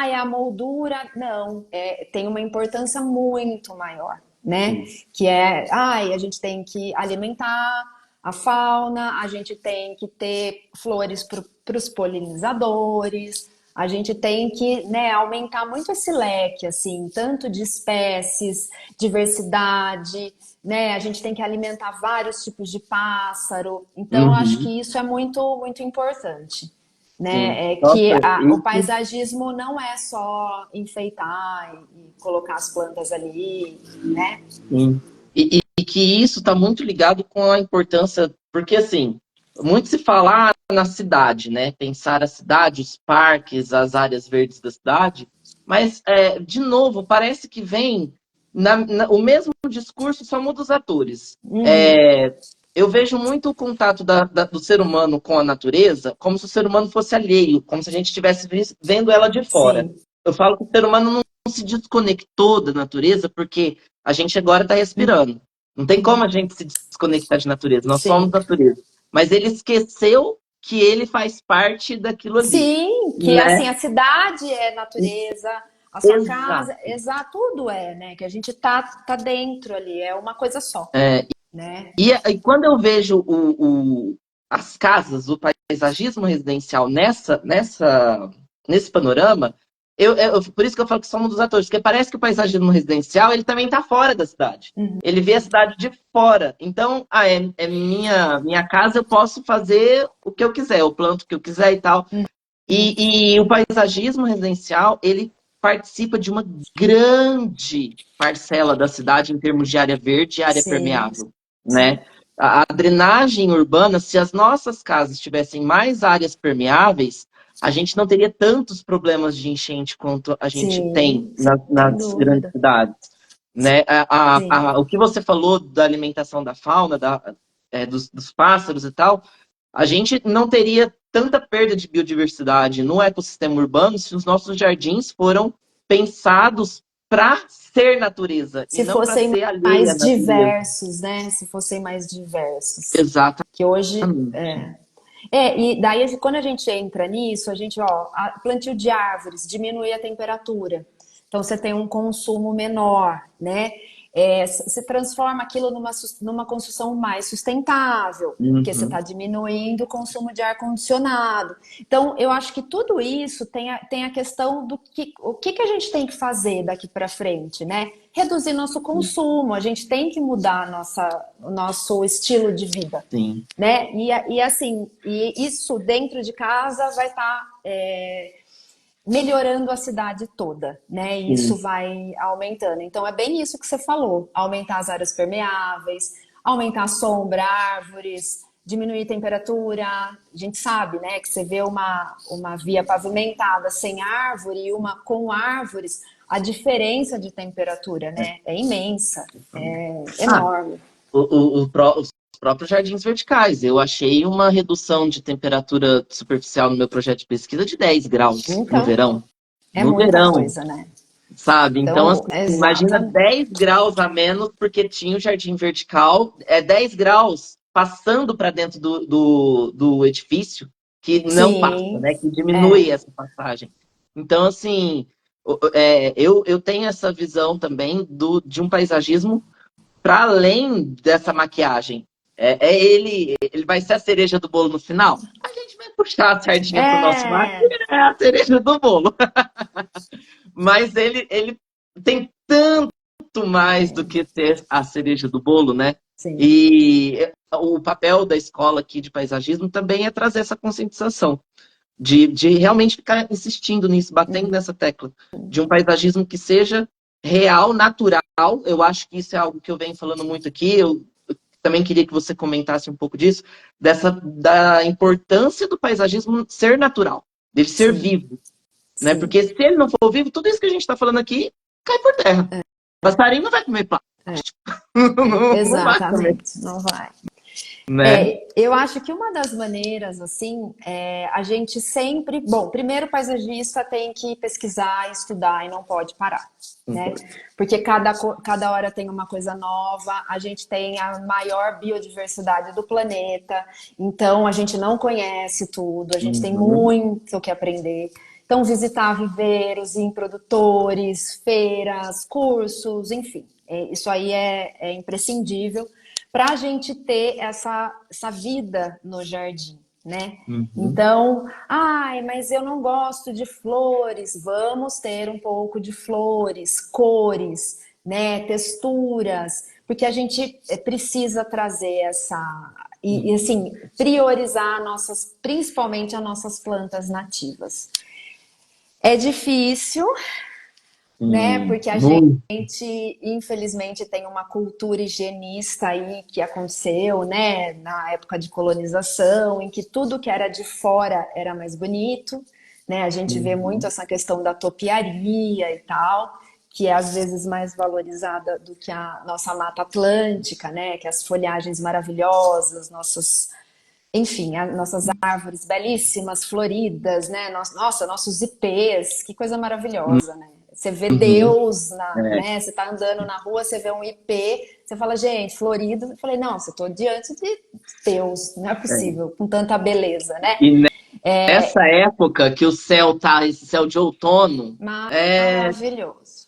é a moldura, não, tem uma importância muito maior, né? Sim. Que a gente tem que alimentar a fauna, a gente tem que ter flores para os polinizadores, a gente tem que, né, aumentar muito esse leque, assim, tanto de espécies, diversidade, né? A gente tem que alimentar vários tipos de pássaro. Então, eu acho Uhum. que isso é muito, muito importante, Sim. né? É que Nossa, o isso. paisagismo não é só enfeitar e colocar as plantas ali, né? Sim. E que isso está muito ligado com a importância, porque assim, muito se fala na cidade, né? Pensar a cidade, os parques, as áreas verdes da cidade, mas, de novo, parece que vem o mesmo discurso, só muda os atores. Uhum, Eu vejo muito o contato do ser humano com a natureza como se o ser humano fosse alheio, como se a gente estivesse vendo ela de fora. sim. Eu falo que o ser humano não se desconectou da natureza porque a gente agora está respirando. Não tem como a gente se desconectar de natureza, nós somos Sim. natureza. Mas ele esqueceu que ele faz parte daquilo ali, Sim, que assim, né? a cidade é natureza, a sua casa, Exato. exato, tudo né? Que a gente tá dentro ali, é uma coisa só, É, né? e quando eu vejo as casas, o paisagismo residencial nesse panorama, por isso que eu falo que somos dos atores, porque parece que o paisagismo residencial ele também está fora da cidade. Uhum. Ele vê a cidade de fora. Então, é minha casa, eu posso fazer o que eu quiser, eu planto o que eu quiser e tal. E o paisagismo residencial, ele participa de uma grande parcela da cidade em termos de área verde e área Sim, permeável, sim, né? A drenagem urbana, se as nossas casas tivessem mais áreas permeáveis, a gente não teria tantos problemas de enchente quanto a gente tem sim, sem nas grandes dúvida. cidades, né? Sim, O que você falou da alimentação da fauna, dos pássaros e tal, a gente não teria tanta perda de biodiversidade no ecossistema urbano se os nossos jardins foram pensados para ser natureza e se não para fossem ser alheia à mais natureza. diversos, né? Se fossem mais diversos. Que hoje Exatamente. e daí quando a gente entra nisso, a gente, plantio de árvores diminui a temperatura. Então você tem um consumo menor, né? Se transforma aquilo numa construção mais sustentável, porque você está Uhum. diminuindo o consumo de ar-condicionado. Então, eu acho que tudo isso tem a questão do o que a gente tem que fazer daqui para frente, né? Reduzir nosso consumo, a gente tem que mudar o nosso estilo de vida, Sim. né? E assim, e isso dentro de casa vai estar melhorando a cidade toda, né? E isso Sim. vai aumentando. Então é bem isso que você falou: aumentar as áreas permeáveis, aumentar a sombra, árvores, diminuir a temperatura. A gente sabe, né, que você vê uma via pavimentada sem árvore e uma com árvores, a diferença de temperatura, né, é imensa, é Ah, enorme. os próprios jardins verticais. Eu achei uma redução de temperatura superficial no meu projeto de pesquisa de 10 graus no Então, verão. é No muita verão, coisa, né? sabe? Então, assim, Então, imagina exata. 10 graus a menos porque tinha o jardim vertical, 10 graus passando para dentro do edifício, que não passa, Sim, né? Que diminui é, essa passagem. Então, assim, eu tenho essa visão também de um paisagismo para além dessa maquiagem. Ele vai ser a cereja do bolo no final? A gente vai puxar a sardinha para o nosso lado é, e é a cereja do bolo. Mas ele tem tanto mais do que ser a cereja do bolo, né? sim. E o papel da escola aqui de paisagismo também é trazer essa conscientização, de realmente ficar insistindo nisso, batendo nessa tecla, de um paisagismo que seja real, natural. Eu acho que isso é algo que eu venho falando muito aqui. Eu também queria que você comentasse um pouco disso, da importância do paisagismo ser natural, dele ser Sim, vivo, né? sim, Porque se ele não for vivo, tudo isso que a gente está falando aqui cai por terra. Passarinho não vai comer plástico. Não vai comer. exatamente, não vai. né? Eu acho que uma das maneiras, assim, é a gente sempre. Bom, primeiro, o paisagista tem que pesquisar, estudar e não pode parar, né? Concordo. Porque cada hora tem uma coisa nova, a gente tem a maior biodiversidade do planeta, então a gente não conhece tudo, a gente tem Uhum. muito o que aprender. Então, visitar viveiros, ir em produtores, feiras, cursos, enfim, isso aí é imprescindível para a gente ter essa vida no jardim, né? Uhum. Então, ai, mas eu não gosto de flores. Vamos ter um pouco de flores, cores, né? Texturas, porque a gente precisa trazer assim, priorizar nossas, principalmente as nossas plantas nativas. É difícil, né? Porque a Muito. gente, infelizmente, tem uma cultura higienista aí que aconteceu, né? Na época de colonização, em que tudo que era de fora era mais bonito, né? A gente vê muito Uhum. essa questão da topiaria e tal, que é às vezes mais valorizada do que a nossa Mata Atlântica, né? Que as folhagens maravilhosas, nossos enfim, as nossas árvores belíssimas, floridas, né? Nossa, nossos ipês, que coisa maravilhosa, né? Você vê Uhum. Deus, É, né? Você tá andando na rua, você vê um ipê, você fala, gente, florido. Eu falei, não, você tô diante de Deus, não é é. possível, com tanta beleza, né? E nessa época que o céu tá, esse céu de outono, é. Maravilhoso.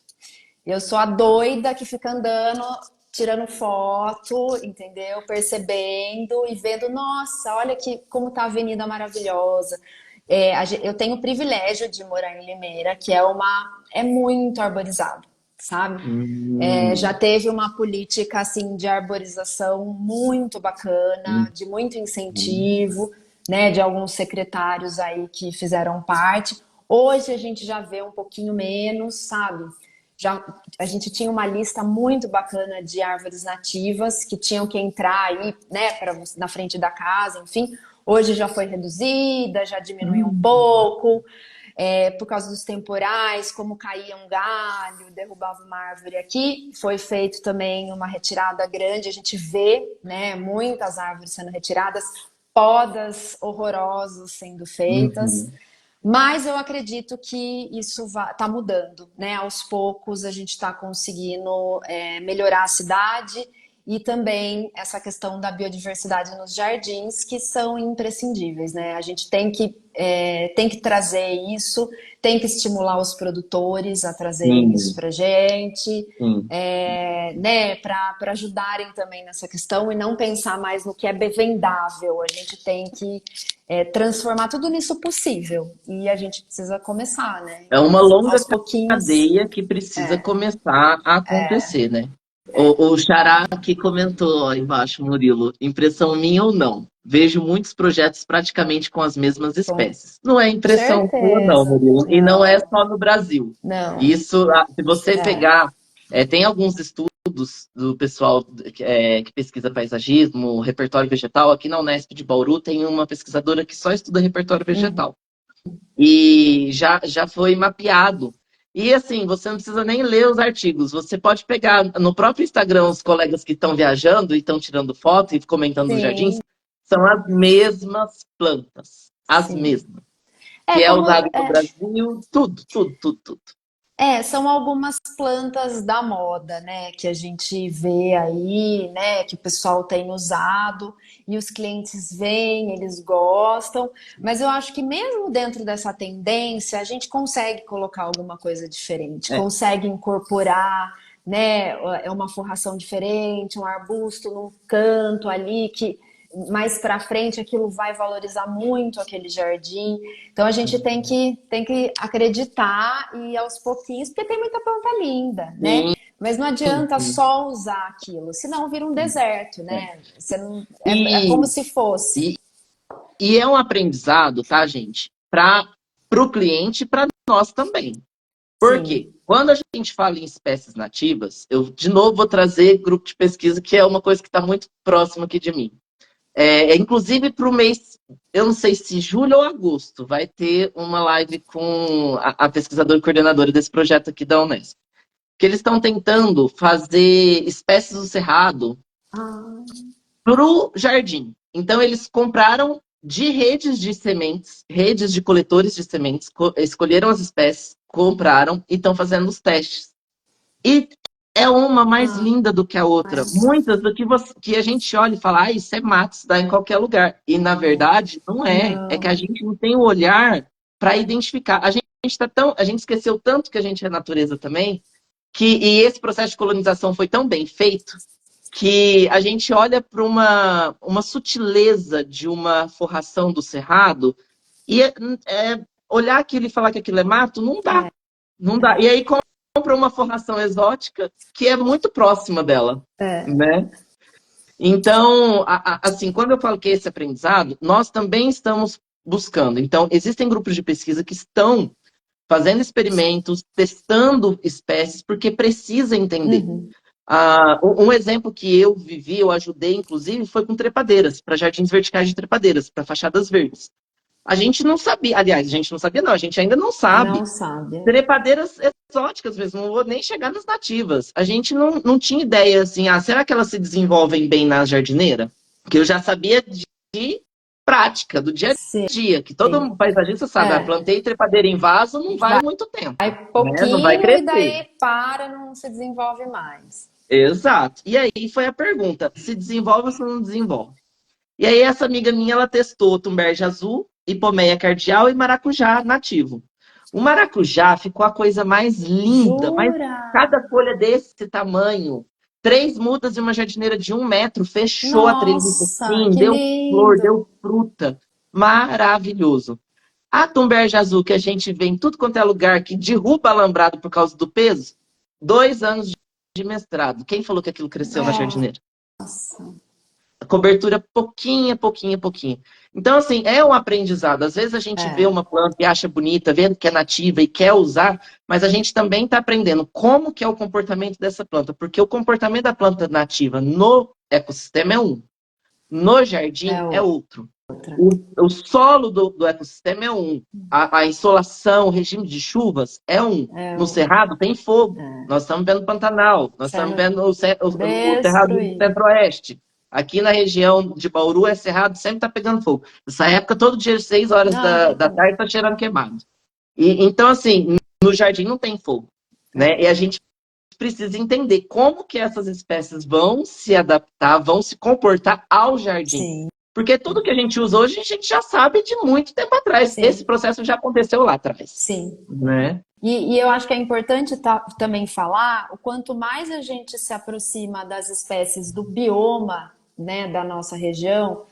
Eu sou a doida que fica andando, tirando foto, entendeu? Percebendo e vendo, nossa, olha que como tá a avenida maravilhosa. Eu tenho o privilégio de morar em Limeira, que é muito arborizado, sabe? Já Hum, teve uma política assim de arborização muito bacana, hum, de muito hum, incentivo, né, de alguns secretários aí que fizeram parte. Hoje a gente já vê um pouquinho menos, sabe? Já a gente tinha uma lista muito bacana de árvores nativas que tinham que entrar aí, né, na frente da casa, enfim. Hoje já foi reduzida, já diminuiu um hum, pouco, por causa dos temporais, como caía um galho, derrubava uma árvore aqui. Foi feito também uma retirada grande, a gente vê, né, muitas árvores sendo retiradas, podas horrorosas sendo feitas. uhum. Mas eu acredito que isso está mudando, né? Aos poucos a gente está conseguindo melhorar a cidade e também essa questão da biodiversidade nos jardins, que são imprescindíveis, né? A gente tem que trazer isso, tem que estimular os produtores a trazerem isso Sim, para gente, sim. né? Para ajudarem também nessa questão e não pensar mais no que é vendável. A gente tem que transformar tudo nisso possível. E a gente precisa começar, né? É uma longa Aos pouquinhos. cadeia que precisa começar a acontecer, né? O Xará que comentou ó, embaixo, Murilo, impressão minha ou não? Vejo muitos projetos praticamente com as mesmas Com espécies. Não é impressão sua, não, certeza. Murilo. E não é Não, só no Brasil. não. Isso, se você pegar, tem alguns estudos do pessoal que pesquisa paisagismo, repertório vegetal. Aqui na Unesp de Bauru tem uma pesquisadora que só estuda repertório Uhum. vegetal. E já foi mapeado. E assim, você não precisa nem ler os artigos, você pode pegar no próprio Instagram os colegas que estão viajando e estão tirando foto e comentando nos jardins, Sim, são as mesmas plantas, as sim. mesmas, É que é como usado no Brasil, tudo, tudo, tudo, tudo. são algumas plantas da moda, né, que a gente vê aí, né, que o pessoal tem usado e os clientes vêm, eles gostam, mas eu acho que mesmo dentro dessa tendência, a gente consegue colocar alguma coisa diferente, É, consegue incorporar, né, é uma forração diferente, um arbusto num canto ali que mais para frente aquilo vai valorizar muito aquele jardim. Então a gente tem que acreditar e ir aos pouquinhos, porque tem muita planta linda, né? sim, Mas não sim, adianta sim. só usar aquilo, senão vira um deserto, É. né? Você não, é E, como se fosse. e, e é um aprendizado, tá, gente? Para o cliente e para nós também. Por quê? Sim, Quando a gente fala em espécies nativas, eu de novo vou trazer grupo de pesquisa, que é uma coisa que está muito próxima aqui de mim. Inclusive para o mês, eu não sei se julho ou agosto, vai ter uma live com a pesquisadora e coordenadora desse projeto aqui da Unesp. Que eles estão tentando fazer espécies do cerrado ah, pro jardim. Então, eles compraram de redes de sementes, redes de coletores de sementes, escolheram as espécies, compraram e estão fazendo os testes. E é uma mais Ah, linda do que a outra. Muitas do que, que a gente olha e fala, ah, isso é mato, isso dá em qualquer lugar. E, na verdade, não é. É que a não. gente não tem o olhar para identificar. A gente esqueceu tanto que a gente é natureza também, e esse processo de colonização foi tão bem feito que a gente olha para uma sutileza de uma forração do cerrado e olhar aquilo e falar que aquilo é mato, não dá. É, Não dá. E aí compra uma formação exótica que é muito próxima dela, é. né? Então, assim, quando eu falo que esse aprendizado, nós também estamos buscando. Então, existem grupos de pesquisa que estão fazendo experimentos, testando espécies, porque precisa entender. Uhum. Um exemplo que eu vivi, eu ajudei, inclusive, foi com trepadeiras, para jardins verticais de trepadeiras, para fachadas verdes. A gente não sabia, aliás, a gente não sabia, não, a gente ainda não Não sabe. sabe. Trepadeiras exóticas mesmo, não vou nem chegar nas nativas. A gente não tinha ideia assim, será que elas se desenvolvem bem na jardineira? Porque eu já sabia de prática, do dia a Sim. dia, que todo paisagista sabe, É. plantei trepadeira em vaso, não vai muito tempo, Vai né? Não vai pouquinho e crescer. daí para, não se desenvolve mais. Exato. E aí foi a pergunta, se desenvolve ou se não desenvolve? E aí essa amiga minha, ela testou tumberge azul, hipomeia cardial e maracujá nativo. O maracujá ficou a coisa mais linda, mas Jura? cada folha desse tamanho, 3 mudas e uma jardineira de 1 metro, fechou a treliça Nossa, assim, que deu flor, deu lindo! fruta. Maravilhoso. A tumberge azul que a gente vê em tudo quanto é lugar, que derruba alambrado por causa do peso, 2 anos de mestrado. Quem falou que aquilo cresceu na jardineira? Nossa, A cobertura pouquinha, pouquinha, pouquinha. Então, assim, é um aprendizado. Às vezes a gente vê é, uma planta e acha bonita, vendo que é nativa e quer usar, mas a gente também está aprendendo como que é o comportamento dessa planta, porque o comportamento da planta nativa no ecossistema é um, no jardim é é outro. outra. O solo do ecossistema é um, a insolação, o regime de chuvas é um. É, No Cerrado tem fogo. é. Nós estamos vendo Pantanal, nós estamos Sendo vendo o Cerrado do destruído. Centro-Oeste. Aqui na região de Bauru, é cerrado, sempre está pegando fogo. Nessa época, todo dia, às 6 horas Não, da tarde, está cheirando queimado. Então, assim, no jardim não tem fogo, né? E a gente precisa entender como que essas espécies vão se adaptar, vão se comportar ao jardim. sim, Porque tudo que a gente usa hoje, a gente já sabe de muito tempo atrás. Esse sim, processo já aconteceu lá atrás, sim. né? E eu acho que é importante também falar o quanto mais a gente se aproxima das espécies do bioma, né, da nossa região,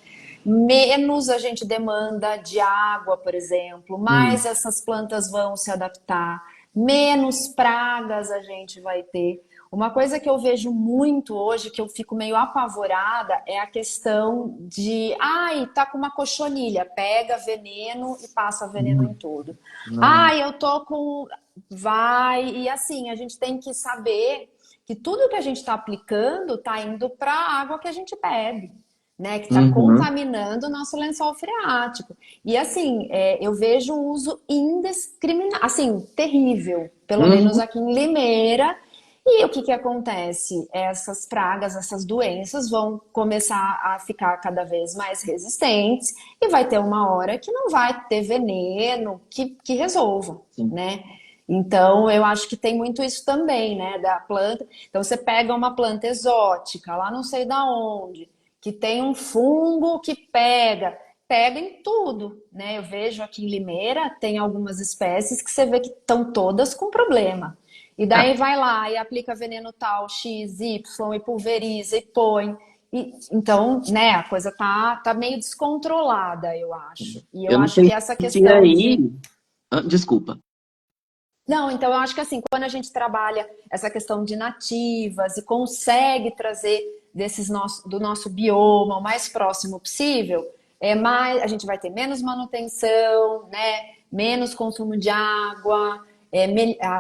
menos a gente demanda de água, por exemplo, mais Hum, essas plantas vão se adaptar, menos pragas a gente vai ter. Uma coisa que eu vejo muito hoje, que eu fico meio apavorada, é a questão de, ai, tá com uma cochonilha, pega veneno e passa veneno em hum, tudo. não, Ai, eu tô com. Vai. E assim, a gente tem que saber que tudo que a gente está aplicando está indo para a água que a gente bebe, né? Que está uhum, contaminando o nosso lençol freático. E assim, eu vejo o uso indiscriminado, assim, terrível, pelo menos uhum, aqui em Limeira. E o que que acontece? Essas pragas, essas doenças vão começar a ficar cada vez mais resistentes e vai ter uma hora que não vai ter veneno que resolva, sim. né? Então, eu acho que tem muito isso também, né, da planta. Então, você pega uma planta exótica, lá não sei da onde, que tem um fungo que pega em tudo, né? Eu vejo aqui em Limeira, tem algumas espécies que você vê que estão todas com problema. E Ah, daí vai lá e aplica veneno tal, X, Y, e pulveriza e põe. Então, né, a coisa tá meio descontrolada, eu acho. E eu eu não acho que sei essa se questão aí. de Desculpa. não, então eu acho que assim, quando a gente trabalha essa questão de nativas e consegue trazer do nosso bioma o mais próximo possível, a gente vai ter menos manutenção, né? Menos consumo de água,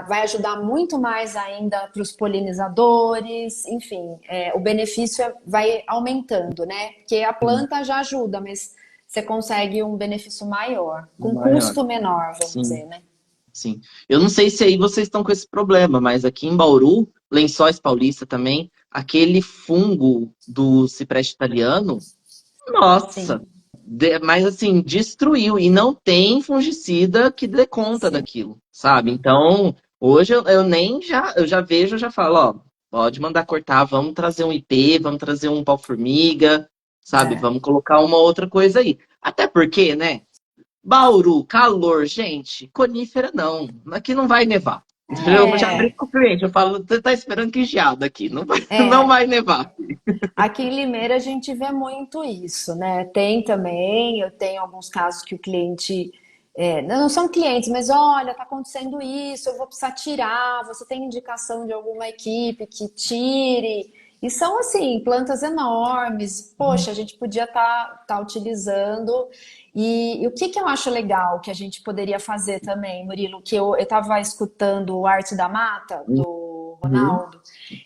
vai ajudar muito mais ainda para os polinizadores, enfim, o benefício vai aumentando, né? Porque a planta já ajuda, mas você consegue um benefício maior, com Maior. custo menor, vamos Sim. dizer, né? Sim. Eu não sei se aí vocês estão com esse problema, mas aqui em Bauru, Lençóis Paulista também, aquele fungo do cipreste italiano, nossa, Sim, mas assim, destruiu. E não tem fungicida que dê conta sim. daquilo, sabe? Então, hoje eu nem já, eu já vejo, eu já falo, ó, pode mandar cortar, vamos trazer um IP, vamos trazer um pau-formiga, sabe? É. Vamos colocar uma outra coisa aí. Até porque, né? Bauru, calor, gente, conífera não. Aqui não vai nevar. Entendeu? Eu já brinco É, com o cliente, eu falo, você tá esperando que geada aqui, não vai, não é. vai nevar. Aqui em Limeira a gente vê muito isso, né? Tem também, eu tenho alguns casos que o cliente, não são clientes, mas olha, tá acontecendo isso, eu vou precisar tirar, você tem indicação de alguma equipe que tire? E são assim, plantas enormes, poxa, a gente podia tá utilizando. E o que que eu acho legal que a gente poderia fazer também, Murilo, que eu estava escutando o Arte da Mata, do Uhum. Ronaldo,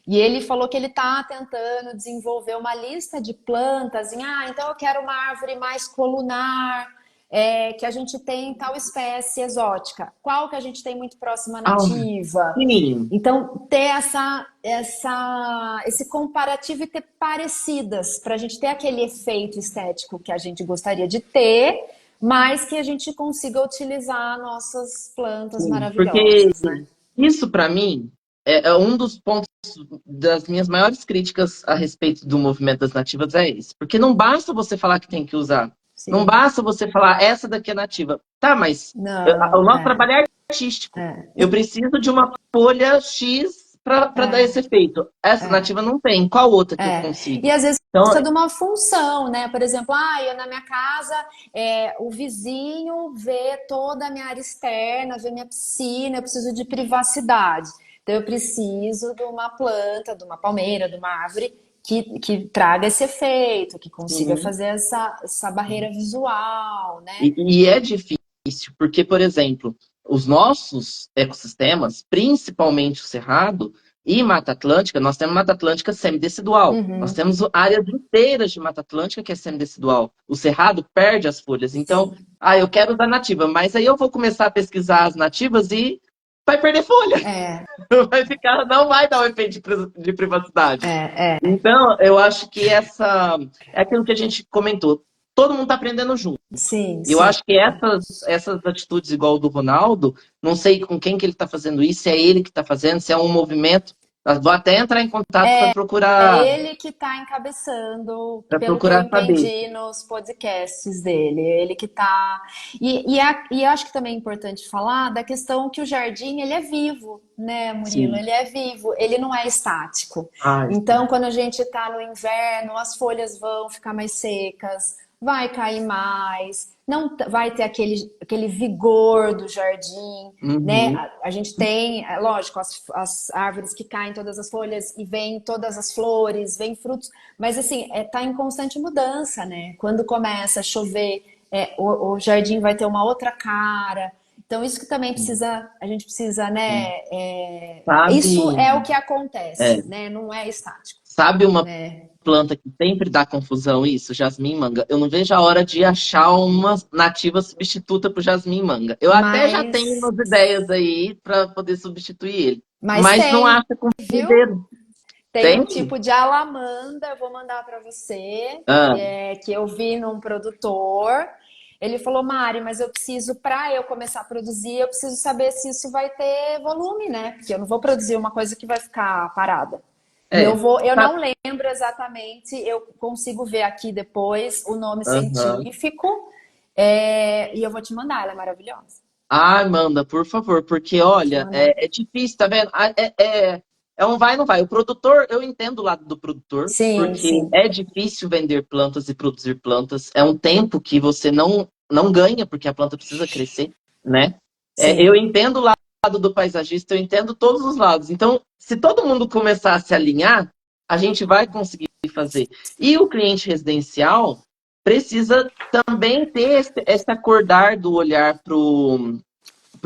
e ele falou que ele está tentando desenvolver uma lista de plantas. Então eu quero uma árvore mais colunar, que a gente tem tal espécie exótica. Qual que a gente tem muito próxima Ah, nativa? sim. Então, ter esse comparativo e ter parecidas, para a gente ter aquele efeito estético que a gente gostaria de ter, mas que a gente consiga utilizar nossas plantas Sim, porque maravilhosas, né? isso, para mim, é um dos pontos das minhas maiores críticas a respeito do movimento das nativas é esse. Porque não basta você falar que tem que usar. Não Sim. basta você falar, essa daqui é nativa. Tá, mas o Não, nosso trabalho é artístico. Eu E, preciso de uma folha X para dar esse efeito. Essa nativa não tem. Qual outra que eu e consigo? às vezes Então, precisa de uma função, né? Por exemplo, eu na minha casa, o vizinho vê toda a minha área externa, vê minha piscina, eu preciso de privacidade. Então eu preciso de uma planta, de uma palmeira, de uma árvore que traga esse efeito, que consiga sim. fazer essa barreira visual, né? E é difícil, porque, por exemplo, os nossos ecossistemas, principalmente o Cerrado e Mata Atlântica, nós temos Mata Atlântica semidecidual. Nós Uhum, temos áreas inteiras de Mata Atlântica que é semidecidual. O Cerrado perde as folhas. Então, sim. eu quero usar nativa, mas aí eu vou começar a pesquisar as nativas e vai perder folha. É, Vai ficar, não vai dar o efeito de privacidade. é. Então, eu acho que essa é aquilo que a gente comentou. Todo mundo está aprendendo junto. Sim, Eu sim. acho que essas atitudes igual do Ronaldo, não sei com quem que ele está fazendo isso, se é ele que está fazendo, se é um movimento. Eu vou até entrar em contato É ele que está encabeçando, para pelo que eu procurar saber. entendi nos podcasts dele. Ele que está. E eu acho que também é importante falar da questão que o jardim ele é vivo, né, Murilo? Sim. Ele é vivo, ele não é estático. Ai, sim. Então, quando a gente está no inverno, as folhas vão ficar mais secas, vai cair mais, não vai ter aquele vigor do jardim, né? Uhum. A gente tem, lógico, as árvores que caem todas as folhas e vêm todas as flores, vêm frutos, mas assim, tá em constante mudança, né? Quando começa a chover, o jardim vai ter uma outra cara. Então, isso que também a gente precisa, né? Isso Sabe, é o que acontece, é, né? Não é estático, sabe uma né? planta que sempre dá confusão isso? Jasmim manga. Eu não vejo a hora de achar uma nativa substituta para o jasmim manga. Eu até já tenho Mas, umas ideias aí para poder substituir ele, mas mas não tem, acha com viu? vendeiro. Tem Tem? um tipo de alamanda, eu vou mandar para você, Ah, que eu vi num produtor. Ele falou, Mari, mas eu preciso, para eu começar a produzir, eu preciso saber se isso vai ter volume, né? Porque eu não vou produzir uma coisa que vai ficar parada. E é. eu Tá- não lembro exatamente, eu consigo ver aqui depois o nome Aham. científico, e eu vou te mandar, ela é maravilhosa. Ai, manda, por favor, porque Vou te olha, mandar. é difícil, tá vendo? É um vai e não vai. O produtor, eu entendo o lado do produtor, Sim, porque sim, é difícil vender plantas e produzir plantas. É um tempo que você não ganha, porque a planta precisa crescer, né? Eu sim. entendo o lado do paisagista, eu entendo todos os lados. Então, se todo mundo começar a se alinhar, a gente vai conseguir fazer. E o cliente residencial precisa também ter esse acordar do olhar para o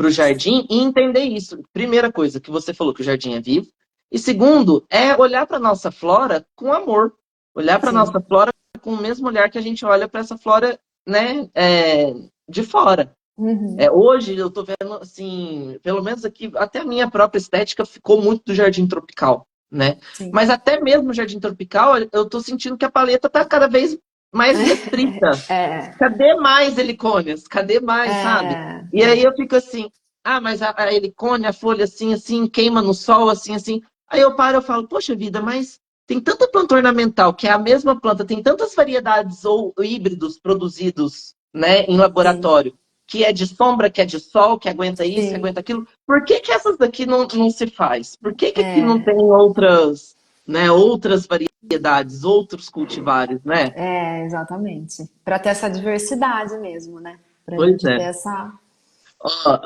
jardim e entender isso. Primeira coisa que você falou que o jardim é vivo. E segundo, é olhar para nossa flora com amor. Olhar para nossa Sim. flora com o mesmo olhar que a gente olha para essa flora, né, de fora. Uhum. Hoje eu tô vendo, assim, pelo menos aqui, até a minha própria estética ficou muito do jardim tropical. né? Sim. Mas até mesmo o jardim tropical, eu tô sentindo que a paleta tá cada vez mais restrita. É, Cadê mais helicônias? Cadê mais, sabe? E aí é. eu fico assim, ah, mas a helicônia, a folha assim, assim, queima no sol, assim, assim. Aí eu paro e falo, poxa vida, mas tem tanta planta ornamental, que é a mesma planta, tem tantas variedades ou híbridos produzidos, né, em Sim, laboratório, que é de sombra, que é de sol, que aguenta isso, que sim. aguenta aquilo. Por que que essas daqui não se faz? Por que que aqui não É, tem outras, né, outras variedades, outros cultivares, né? exatamente. Para ter essa diversidade mesmo, né? Pra Pois gente ter é. essa. Ó,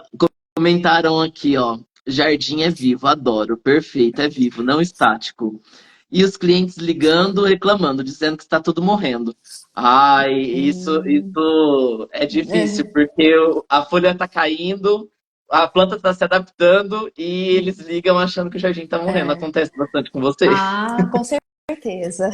comentaram aqui, ó. Jardim é vivo, adoro. Perfeito, é vivo, não estático. E os clientes ligando, reclamando, dizendo que está tudo morrendo. Ai, Hum, isso é difícil, é, porque a folha está caindo, a planta está se adaptando e eles ligam achando que o jardim está morrendo. é. Acontece bastante com você? Ah, com certeza.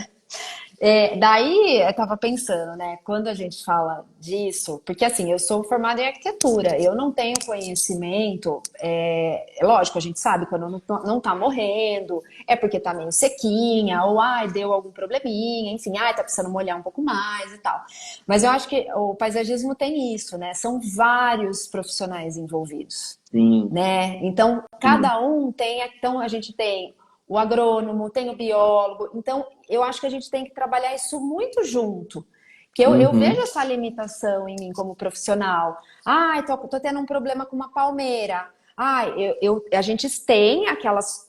Daí eu estava pensando, né, quando a gente fala disso, porque assim, eu sou formada em arquitetura, eu não tenho conhecimento, é lógico, a gente sabe quando não tá morrendo, é porque tá meio sequinha, ou ai, deu algum probleminha, enfim, ai, tá precisando molhar um pouco mais e tal. Mas eu acho que o paisagismo tem isso, né? São vários profissionais envolvidos, Sim, né? Então, sim. cada um tem, então a gente tem o agrônomo, tem o biólogo. Então, eu acho que a gente tem que trabalhar isso muito junto. Que eu vejo Uhum, essa limitação em mim como profissional. Ai, tô tendo um problema com uma palmeira. Ai, a gente tem aquelas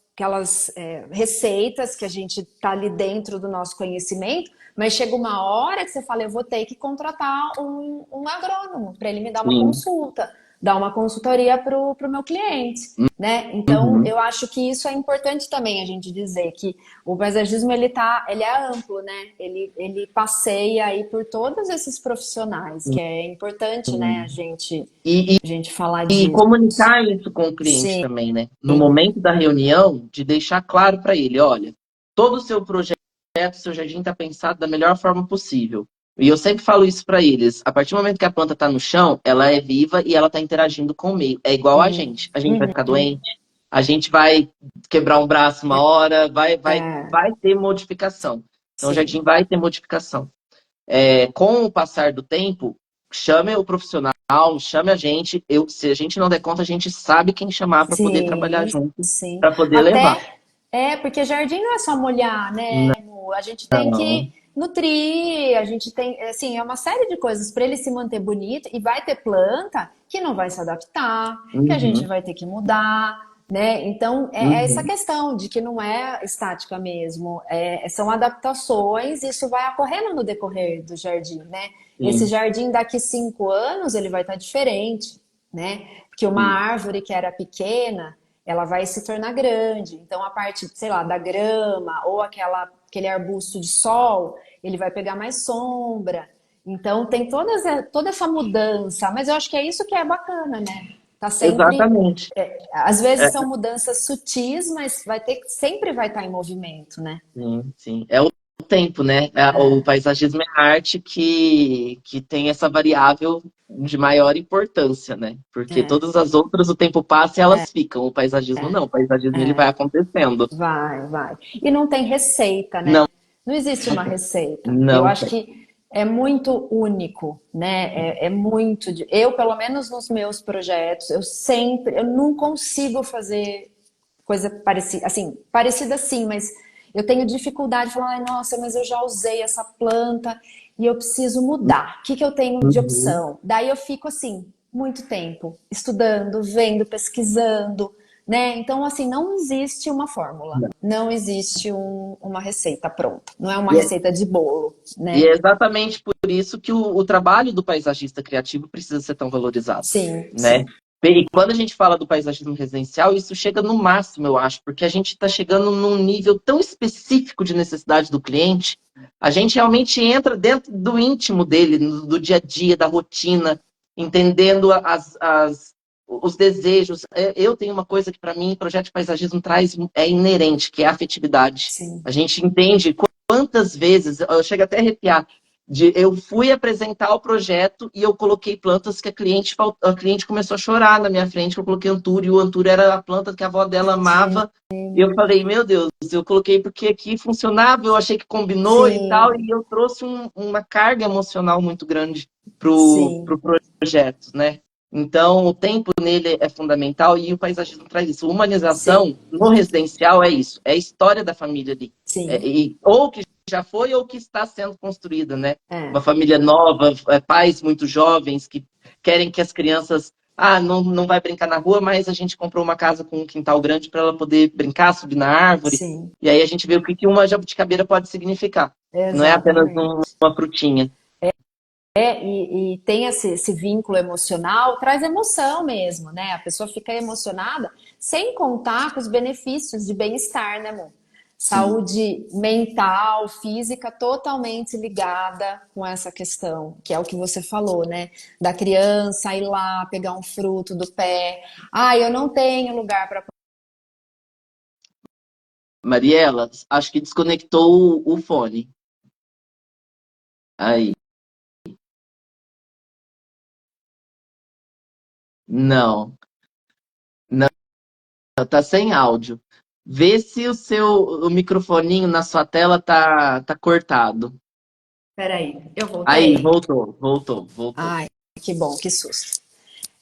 receitas que a gente tá ali dentro do nosso conhecimento, mas chega uma hora que você fala, eu vou ter que contratar um agrônomo para ele me dar uma sim. consulta, dar uma consultoria para o meu cliente, né? Então, Uhum. eu acho que isso é importante também a gente dizer que o paisagismo ele é amplo, né? Ele passeia aí por todos esses profissionais, que é importante, né? Sim. E, A gente falar E disso. comunicar isso com o cliente Sim, também, né? No momento da reunião, de deixar claro para ele, olha, todo o seu projeto, seu jardim está pensado da melhor forma possível. E eu sempre falo isso para eles. A partir do momento que a planta está no chão, ela é viva e ela está interagindo com o meio. É igual a sim. gente. A gente vai Uhum. ficar doente, a gente vai quebrar um braço uma hora, É, vai ter modificação. Então, o jardim sim, vai ter modificação. Com o passar do tempo, chame o profissional, chame a gente. Se a gente não der conta, a gente sabe quem chamar para poder trabalhar sim, junto, sim. para poder levar. Até porque jardim não é só molhar, né, Mu? A gente tem Não. que nutrir, a gente tem, assim, é uma série de coisas para ele se manter bonito e vai ter planta que não vai se adaptar, que a gente Uhum, vai ter que mudar, né? Então, é essa uhum, questão de que não é estática mesmo, são adaptações, e isso vai ocorrendo no decorrer do jardim, né? Esse sim, jardim daqui 5 anos ele vai estar diferente, né? Porque uma sim. árvore que era pequena, ela vai se tornar grande. Então, a parte, sei lá, da grama ou aquele arbusto de sol, ele vai pegar mais sombra. Então, tem toda essa mudança. Mas eu acho que é isso que é bacana, né? Tá sempre. Exatamente. Às vezes É, são mudanças sutis, mas sempre vai estar em movimento, né? sim, sim. É o tempo, né? O paisagismo é a arte que tem essa variável de maior importância, né? Porque É, todas as outras, o tempo passa e elas ficam. O paisagismo não. O paisagismo ele vai acontecendo. vai. E não tem receita, né? Não, Não existe uma receita. Eu não acho tem. que é muito único, né? É muito. Eu, pelo menos nos meus projetos, eu não consigo fazer coisa parecida, assim, parecida sim, mas eu tenho dificuldade de falar, ai, nossa, mas eu já usei essa planta e eu preciso mudar. O que que eu tenho de Uhum. opção? Daí eu fico assim, muito tempo, estudando, vendo, pesquisando, né? Então, assim, não existe uma fórmula, não existe uma receita pronta, não é uma E é, receita de bolo, e né? é exatamente por isso que o trabalho do paisagista criativo precisa ser tão valorizado, Sim, né? sim, E quando a gente fala do paisagismo residencial, isso chega no máximo, eu acho, porque a gente está chegando num nível tão específico de necessidade do cliente, a gente realmente entra dentro do íntimo dele, do dia a dia, da rotina, entendendo os desejos. Eu tenho uma coisa que, para mim, o projeto de paisagismo traz, é inerente, que é a afetividade. sim. A gente entende quantas vezes, eu chego até a arrepiar, Eu fui apresentar o projeto e eu coloquei plantas que a cliente começou a chorar na minha frente, que eu coloquei antúrio, e o antúrio era a planta que a avó dela amava. E eu falei, meu Deus, eu coloquei porque aqui funcionava, eu achei que combinou e tal, Sim, e eu trouxe uma carga emocional muito grande pro sim, projeto, né? Então, o tempo nele é fundamental e o paisagismo traz isso. sim, Humanização no residencial é isso, é a história da família ali. sim. Ou que já foi ou que está sendo construída, né? É. Uma família nova, pais muito jovens que querem que as crianças. Ah, não vai brincar na rua, mas a gente comprou uma casa com um quintal grande para ela poder brincar, subir na árvore. Sim, E aí a gente vê o que uma jabuticabeira pode significar. Não é apenas exatamente. uma frutinha. E tem esse vínculo emocional, traz emoção mesmo, né? A pessoa fica emocionada, sem contar com os benefícios de bem-estar, né, amor? Sim. Saúde mental, física, totalmente ligada com essa questão, que é o que você falou, né? Da criança ir lá, pegar um fruto do pé. Ah, eu não tenho lugar para. Mariela, acho que desconectou o fone. Aí. Não, não, tá sem áudio. Vê se o microfoninho na sua tela tá cortado. Peraí, eu Aí, voltei? voltou. Ai, que bom, que susto.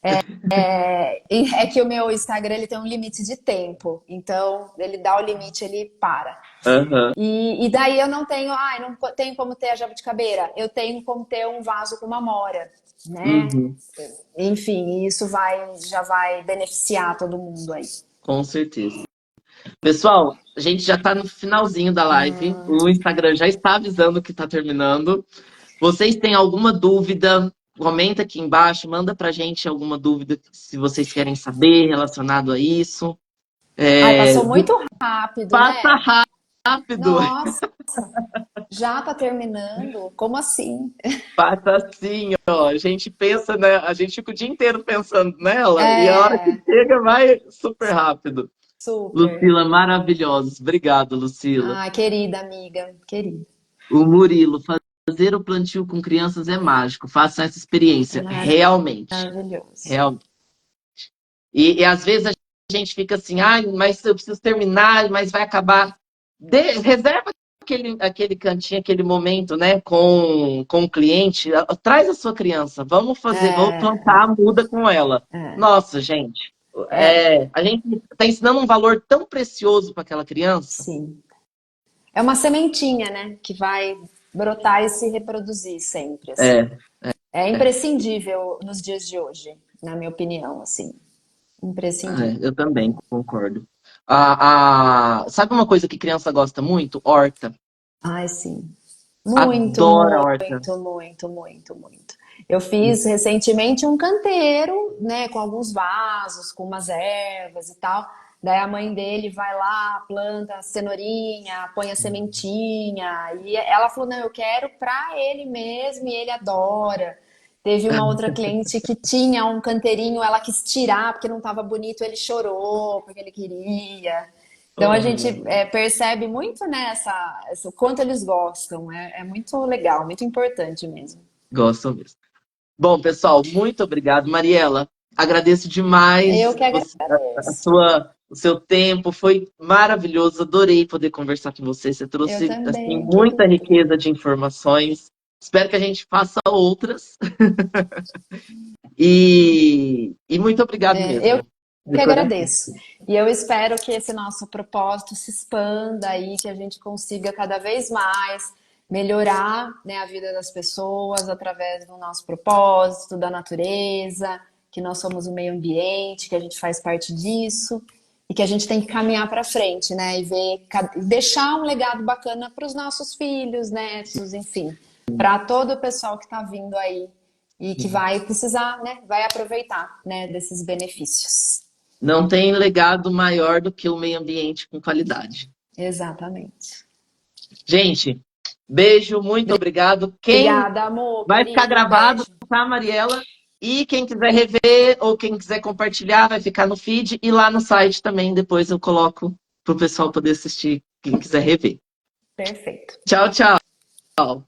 É que o meu Instagram ele tem um limite de tempo, então ele dá o limite, ele para. Aham. E daí eu não tenho, não tenho como ter a jabuticabeira, eu tenho como ter um vaso com uma amora, né? Uhum. Enfim, isso já vai beneficiar todo mundo aí. Com certeza. Pessoal, a gente já está no finalzinho da live. O Instagram já está avisando que está terminando. Vocês têm alguma dúvida? Comenta aqui embaixo, manda pra gente alguma dúvida se vocês querem saber relacionado a isso. Ai, É, passou muito rápido, passa né? rápido, Nossa, já tá terminando? Como assim? passa assim, ó. A gente pensa, né? A gente fica o dia inteiro pensando nela e a hora que É, chega vai super rápido. super. Lucila, maravilhosos. Obrigado, Lucila. Ah, querida amiga, querida. O Murilo, fazer o plantio com crianças é mágico. Faça essa experiência. Realmente. Maravilhoso. Realmente. E às vezes a gente fica assim, mas eu preciso terminar, mas vai acabar. Reserva aquele cantinho, aquele momento, né, com o cliente. Traz a sua criança. Vamos fazer, vamos plantar a muda com ela. É, Nossa, gente. é, A gente está ensinando um valor tão precioso para aquela criança. sim. É uma sementinha, né, que vai brotar e se reproduzir sempre, assim. É, É imprescindível nos dias de hoje, na minha opinião, assim. Imprescindível. eu também concordo. Sabe uma coisa que criança gosta muito? Horta. Ai, sim. Muito, Adora horta. muito, muito, muito, muito. Eu fiz recentemente um canteiro, né, com alguns vasos, com umas ervas e tal. Daí a mãe dele vai lá, planta a cenourinha, põe a sementinha. E ela falou: não, eu quero pra ele mesmo e ele adora. Teve uma outra cliente que tinha um canteirinho, ela quis tirar porque não estava bonito, ele chorou porque ele queria. Então a gente percebe muito o quanto eles gostam. É muito legal, muito importante mesmo. Gostam mesmo. Bom, pessoal, muito obrigado. Mariela, agradeço Eu demais que agradeço. o seu tempo. Foi maravilhoso. Adorei poder conversar com você. Você Eu trouxe assim, também, muita querida. riqueza de informações. Espero que a gente faça outras. E muito obrigado Eu mesmo. De que coração. agradeço. E eu espero que esse nosso propósito se expanda aí, que a gente consiga cada vez mais melhorar, né, a vida das pessoas através do nosso propósito, da natureza, que nós somos o meio ambiente, que a gente faz parte disso e que a gente tem que caminhar para frente, né, e deixar um legado bacana para os nossos filhos, netos, enfim, para todo o pessoal que está vindo aí e que vai precisar, né, vai aproveitar, né, desses benefícios. Não tem legado maior do que o meio ambiente com qualidade. Exatamente. Gente, beijo, muito obrigado. Quem Obrigada, amor, vai ficar querido, um gravado, beijo. tá, Mariela? E quem quiser rever ou quem quiser compartilhar, vai ficar no feed e lá no site também. Depois eu coloco para o pessoal poder assistir, quem quiser rever. Perfeito. Tchau, tchau.